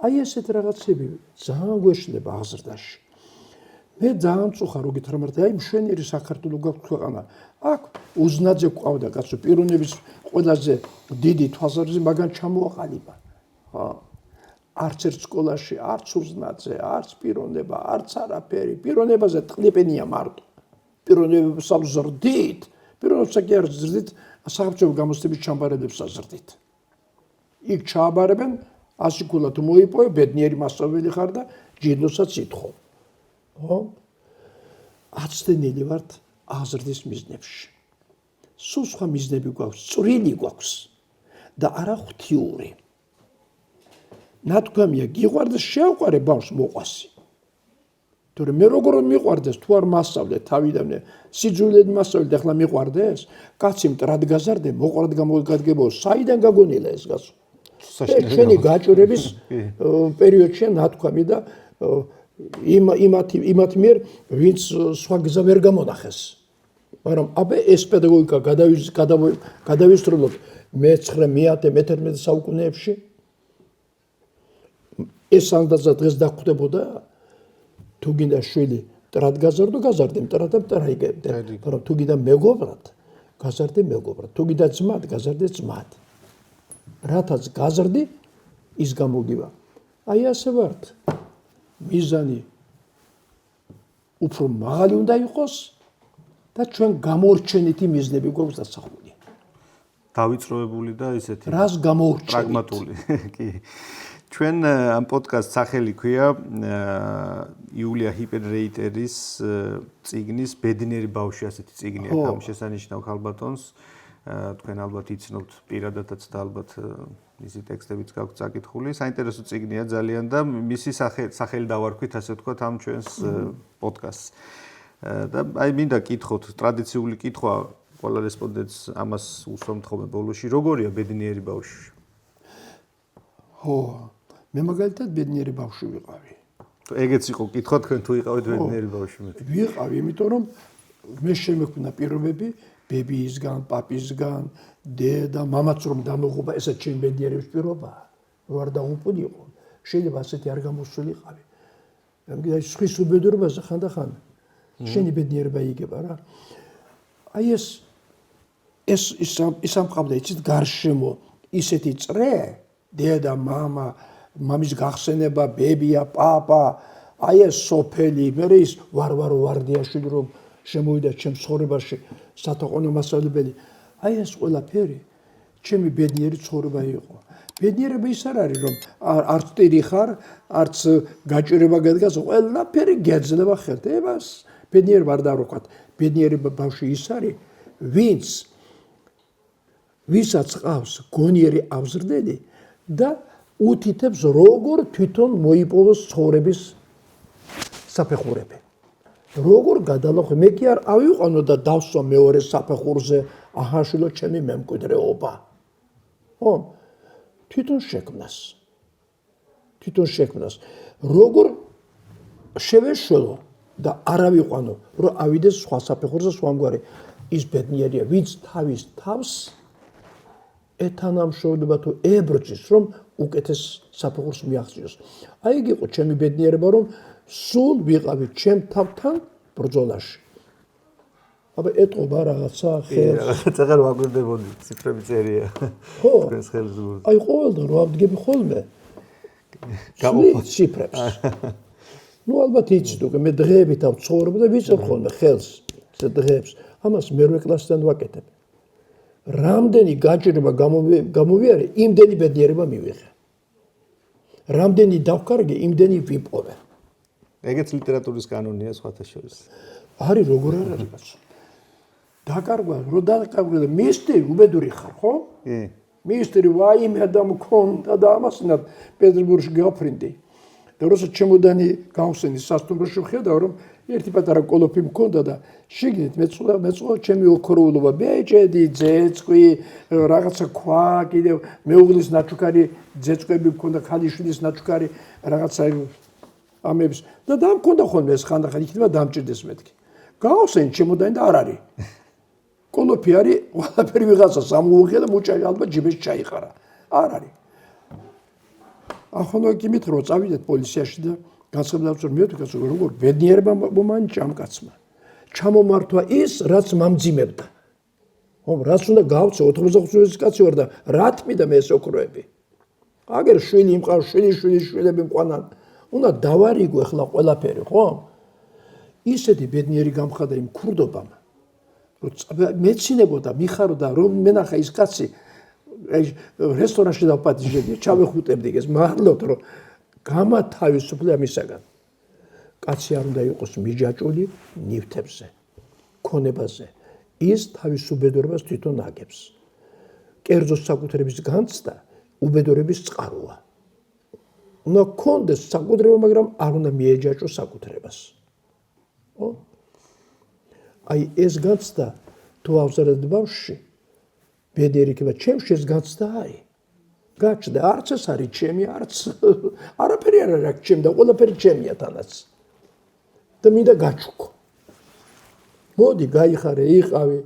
აი ესეთ რაღაცები ძალიან გვეშლება აღზრდაში. მე ძალიან მწუხარ, რომ გითხრა, მაგრამ აი მშვენიერი საქართველო გვაქვს ქვეყანა. აქ უზნაძე ყავდა კაცო პიროვნების ყველაზე დიდი თვალსაზრისით მაგან ჩამოაყალიბა. არც ერთ სკოლაში არც უზნაძე, არც პიროვნება, არც არაფერი. პიროვნებაზე ტყლიპენია მარტო. პიროვნებებს ზრდით, პიროვნებსაც კი არ ზრდით, სახელმწიფო გამოცდების ჩამბარებლებს აზრდით. იქ ჩააბარებენ, ასიკულა თუ მოიპოვე, ბედნიერი მასწავლებელი ხარ და ჯილდოსაც ითხოვ. ხო? აცდენილი ვართ აზრდის მიზნებში. სულ სხვა მიზნები გვაქვს, წვრილი გვაქვს და არა ღვთიური. ნათქვამია გიყვარდეს შეაყვარე ბავშვს მოყვასი. თორემ მე როგორ მიყვარდეს თუ არ მასწავლე თავიდანვე სიძულედ მასწავლე ახლა მიყვარდეს კაცი მტრად გაზარდე მოყვრად გამოგადგებო საიდან გაგონილა ეს გასო შენი გაჭირების პერიოდში ნათქვამი და იმათ მიერ ვინც სხვა გზა ვერ გამონახეს მაგრამ აბე ეს პედაგოგიკა გადავისრულოთ მე-9 მე-10 მე-11 საუკუნეებში ეს ანდაზა დღეს დახვდებოდა თუ გინდა შვილი მტრად გაზარდო გაზარდე მტრად და მტრაიგებდე მაგრამ თუ გინდა მეგობრად გაზარდე მეგობრად თუ გინდა ძმად გაზარდე ძმად რათაც გაზრდი ის გამოგივა აი ასე ვართ მიზანი უფრო მაღალი უნდა იყოს და ჩვენ გამორჩენითი მიზნები გვაქვს დასახული დავიწროებული და ისეთი რას გამორჩენით პრაგმატული კი ჩვენ ამ პოდკასტს სახელი ქვია იულია ჰიპენრეიტერის წიგნის ბედნიერი ბავშვი ასეთი წიგნია ამ შესანიშნავ ქალბატონს თქვენ ალბათ იცნობთ პირადადაც და ალბათ მისი ტექსტებიც გაქვთ წაკითხული საინტერესო წიგნია ძალიან და მისი სახელი დავარქვით ასე ვთქვათ ამ ჩვენს პოდკასტს და აი მინდა კითხოთ ტრადიციული კითხვა ყველა რესპონდენტს ამას უსვამთ ხოლმე ბოლოში როგორია ბედნიერი ბავშვი ხო მე მაგალითად ბედნიერი ბავშვი ვიყავი. ეგეც იყო კითხვა თქვენ თუ იყავით ბედნიერი ბავშვი მე. ვიყავი, იმიტომ რომ მე შემექმნა პირობები ბებიისგან, პაპისგან, დედა, მამაც რომ დამოღობა, ესეც ჩემი ბედნიერების პირობაა. ვარ დაღუპულიყო. შეიძლება ასეთი არ გამოსულიყავი. ამიტომ სხვის უბედურებაზე ხანდახან შენი ბედნიერება იგება რა. აი ეს ამყავდა იცით გარშემო ისეთი წრე, დედა, მამა მამის გახსენება, ბებია, პაპა, აი ეს სოფელი, მე ის ვარდიაშვილი რომ შემოვიდა ჩემს ცხოვრებაში სათაყვანო მასწავლებელი. აი ეს ყველაფერი ჩემი ბედნიერი ცხოვრება იყო. ბედნიერება ის არ არის რომ არც ტირი ხარ, არც გაჭირება გადგას, ყველაფერი გეძლება ხელთ. ებას ბედნიერება არ დავრქვათ. ბედნიერება ბავშვი ის არის, ვისაც ყავს გონიერი აღზრდელი და უთითებს როგორ თვითონ მოიპოვოს ცხოვრების საფეხურები. როგორ გადალახო მე კი არ ავიყვანო და დავსვა მეორე საფეხურზე აჰაშვილო ჩემი მემკვიდრეობა. ხო? თვითონ შექმნას. როგორ შევეშველო და არ ავიყვანო რომ ავიდეს სხვა საფეხურზე სხვამგვარი ის ბედნიერია ვინც თავის თავს ეთანამშრომლება თუ ებრძვის რომ უკეთეს საფეხურს მიაღწიოს. აი იგი იყო ჩემი ბედნიერება რომ სულ ვიყავი ჩემ თავთან ბრძოლაში. აბა ეტყობა რაღაცა ხელს. რაღაცა ხარ ვაგვირდებოდი ციფრები წერია. ხო. ეს ხელს გურდა. აი ყოველდღე რო ავდგები ხოლმე. გამოვა ციფრებს. ნუ ალბათ იცით უკვე მე დღეებით ავცხოვრებ და ვიცნობ ხოლმე ხელს ეს დღეებს. ამას მერვე კლასიდან ვაკეთებ. რამდენი გაჭირება გამოვიარე, იმდენი ბედნიერება მივიღე. რამდენი დავკარგე, იმდენი ვიპოვე. ეგეც ლიტერატურის კანონია სხვათა შორის. არის როგორ არ არის კაცო. დაკარგვა, რო დაკარგვა, მისტერი უბედური ხარ, ხო? კი. მისტერი ვაიმე ადამ კონდა და ამასნად პეტერბურგში გავფრინდი. და როცა ჩემოდანი გავხსენი სასტუმროში ხედავ რომ ერთი პატარა კოლოფი მქონდა და შიგნით მეწყო ჩემი ოქროულობა ბეჭედი ძეწყვი რაღაცა ქვა კიდევ მეუღლის ნაჩუქარი ძეწყვები მქონდა ქალიშვილის ნაჩუქარი რაღაცა ამებს და დამქონდა ხოლმე ეს ხანდახან იქნება დამჭირდეს მეთქი გავხსენი ჩემოდანი და არ არის კოლოფი არის ყველაფერი ვიღაცა სამოუღია და მუჭაი ალბათ ჯიბეში ჩაიყარა არ არის ახლა კი მითხრა რომ წავიდეთ პოლიციაში და განსხვავებულად მე ვთქვა რომ როგორ ბედნიერება მომანჭა ამ კაცმა ჩამომართვა ის რაც მამძიმებდა ხომ რაც უნდა გავცე 85 წლის კაცი ვარ და რა თმიდა მე ეს ოქროები აგერ შვილი იმყავს შვილები მყვანან უნდა დავარიგო ახლა ყველაფერი ხო ისეთი ბედნიერი გამხადა იმ ქურდობამ რომ მეცინებოდა მიხაროდა რომ მენახა ის კაცი რესტორანში დავპატიჟებდი ჩავეხუტებდი ეს მადლობთ რომ გამათავისუფლე ამისაგან კაცი არ უნდა იყოს მიჯაჭული ნივთებზე ქონებაზე ის თავის უბედურებას თვითონ აგებს კერძო საკუთრების განცდა უბედურების წყაროა უნდა კონდეს საკუთრება მაგრამ არ უნდა მიეჯაჭოს საკუთრებას ხო აი ეს განცდა თუ ავზარდ ბავშვში ბედნიერი იქნება ჩემში ეს განცდა არის გაჩნდა არც ეს არის ჩემი არც არაფერი არ არის ჩემი და ყველაფერი ჩემია თანაც და მინდა გაჩუქო მოდი გაიხარე იყავი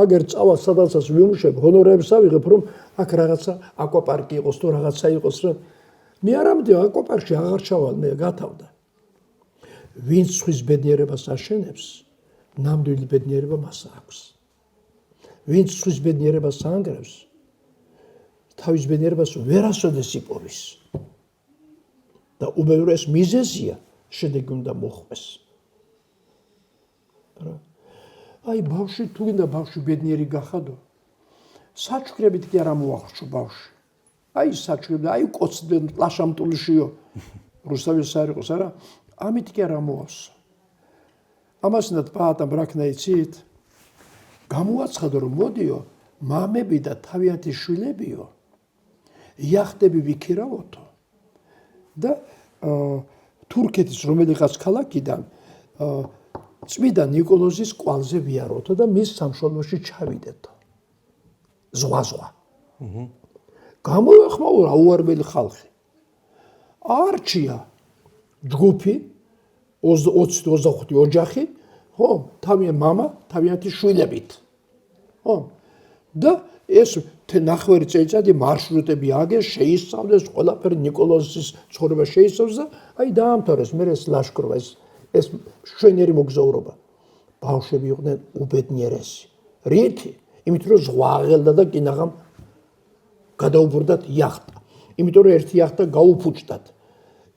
აგერ წავა სადაცაც ვიმუშებ ჰონორებს ავიღებ რომ აქ რაღაცა აკვაპარკი იყოს თუ რაღაცა იყოს რომ მე არ ამდი აკვაპარკში აღარ ჩავალ მე გათავდა ვინც ხვის ბედნიერებას აშენებს ნამდვილი ბედნიერება მას აქვს ვინც ხვის ბედნიერებას ანგრევს თავის ბედნიერებას ვერასოდეს იპოვის და უბედურეს მიზეზია შედეგი უნდა მოხდეს აი ბავშვი თუ გინდა ბავშვი ბედნიერი გახადო საჩუქრებით კი არ ამოახშო ბავშვი აი საჩუქრებით აი კოცდენ ლაშამტულიშიო რუსთავის არ იყოს არა ამით კი არ ამოახსო ამასნად პაატა ბრაკნა იცით გამოაცხადო რომ მოდიო მამები და თავიანთი შვილებიო იახტები ვიქირავოთო და თურქეთის რომელიღაც ქალაქიდან წმიდა ნიკოლოზის კვალზე ვიაროთო და მის სამშობლოში ჩავიდეთო ზღვა გამოეხმაურა უარმელი ხალხი არჩია ჯგუფი 20-25 ოჯახი ხო თავიანთი მამა თავიანთი შვილებით ხო და ეს ნახევარი წელიწადი მარშრუტები აგეს შეისწავლეს ყველაფერი ნიკოლოზის ცხოვრება შეისწავლეს და აი დაამთავრეს მე ეს ლაშქრობა ეს შვენიერი მოგზაურობა ბავშვები იყვნენ უბედნიერესი რითი იმიტომ რომ ზღვა აღელდა და კინაღამ გადაუბრდათ იახტა იმიტომ რომ ერთი იახტა გაუფუჭდათ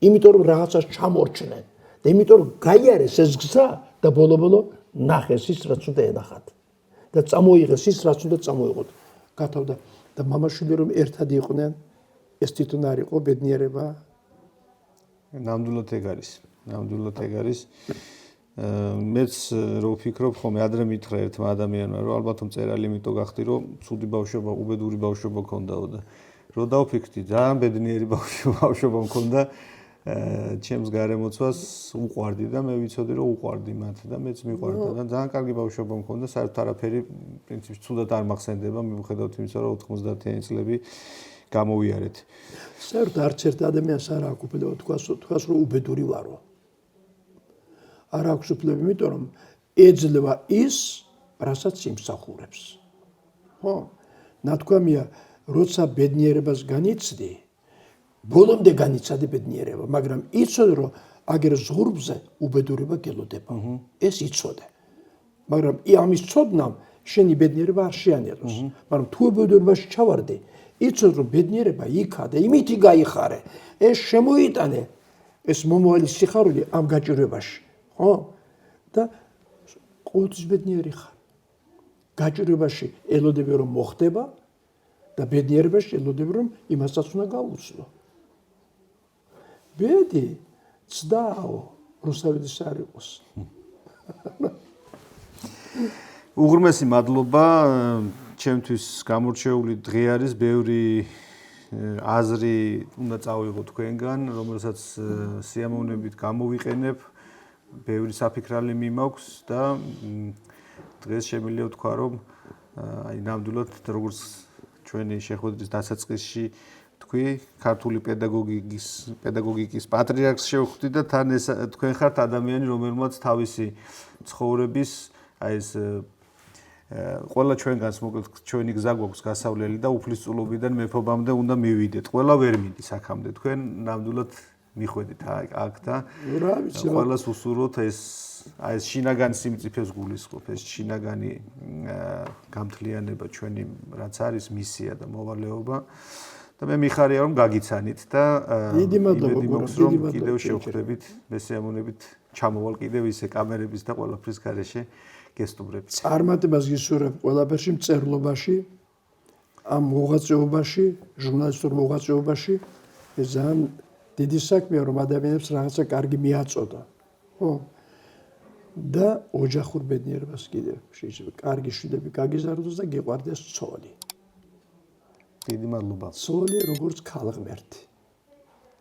იმიტომ რომ რაღაცას ჩამორჩნენ და იმიტომ რომ გაიარეს ეს გზა და ბოლო-ბოლო ნახეს ის რაც უნდა ენახათ და წამოიღეს ის რაც უნდა წამოიღოთ გათავდა და მამაშვილი რომ ერთად იყვნენ ეს თვითონ არ იყო ბედნიერება ნამდვილად ეგ არის მეც რო ვფიქრობ ხომ ადრე მითხრა ერთმა ადამიანმა რომ ალბათ მწერალი იმიტომ გახდი რომ ცუდი ბავშვობა უბედური ბავშვობა ქონდაო და რო დავფიქრდი ძალიან ბედნიერი ბავშვობა მქონდა ჩემს გარემოცვას უყვარდი და მე ვიცოდი რომ უყვარდი მათ და მეც მიყვარდა და ძალიან კარგი ბავშვობა მქონდა საერთოდ არაფერი პრინციპში ცუდად არ მახსენდება მიუხედავად იმისა რომ 90-იანი წლები გამოვიარეთ საერთოდ არც ერთ ადამიანს არ აქვს უფლება თქვას რომ უბედური ვარო არ აქვს უფლება იმიტომ რომ ეძლევა ის რასაც იმსახურებს ხო ნათქვამია როცა ბედნიერებას განიცდი ბოლომდე განიცადე ბედნიერება მაგრამ იცოდე რომ აგერ ზღურბზე უბედურება გელოდება ეს იცოდე მაგრამ ამის ცოდნამ შენი ბედნიერება არ შეანელოს მაგრამ თუ უბედურებაში ჩავარდი იცოდე რომ ბედნიერება იქა და იმითი გაიხარე ეს შემოიტანე ეს მომავალი სიხარული ამ გაჭირვებაში ხო და ყოველთვის ბედნიერი ხარ გაჭირვებაში ელოდები რომ მოხდება და ბედნიერებაში ელოდები რომ იმასაც უნდა გაუძლო ბედი ცდაო რუსთავის არ იყოს უღრმესი მადლობა ჩემთვის გამორჩეული დღე არის ბევრი აზრი უნდა წავიღო თქვენგან რომელსაც სიამოვნებით გამოვიყენებ ბევრი საფიქრალი მიმაქვს და დღეს შემიძლია ვთქვა რომ აი ნამდვილად როგორც ჩვენი შეხვედრის დასაწყისში თქვი ქართული პედაგოგიკის პატრიარქს შევხვდი და თან ეს თქვენ ხართ ადამიანი რომელმაც თავისი ცხოვრების აი ეს ყველა ჩვენგანს მოკლედ ჩვენი გზა გვაქვს გასავლელი და უფლისწულობიდან მეფობამდე უნდა მივიდეთ. ყველა ვერ მიდის აქამდე. თქვენ ნამდვილად მიხვედით აქ და რა ვიცი ყველას უსურვოთ ეს შინაგანი სიმწიფეს გულისხმობ, ეს შინაგანი გამთლიანება ჩვენი რაც არის მისია და მოვალეობა და მე მიხარია რომ გაგიცანით და დიდი მადლობა მაქვს რომ კიდევ შევხვდებით მესიამოვნებით ჩამოვალ კიდევ ისე კამერების და ყველაფრის გარეშე გესტუმრებით. წარმატებას გისურვებ ყველაფერში მწერლობაში, ამ მოღვაწეობაში, ჟურნალისტურ მოღვაწეობაში, ეს ძალიან დიდი საქმეა რომ ადამიანებს რაღაცა კარგი მიაწოდა. ხო? და ოჯახურ ბედნიერებას კიდევ შეიძლება კარგი შვილები გაგიზარდოს და გიყვარდეს ცოლი. დიდი მადლობა. ცოლი როგორც ქალღმერთი.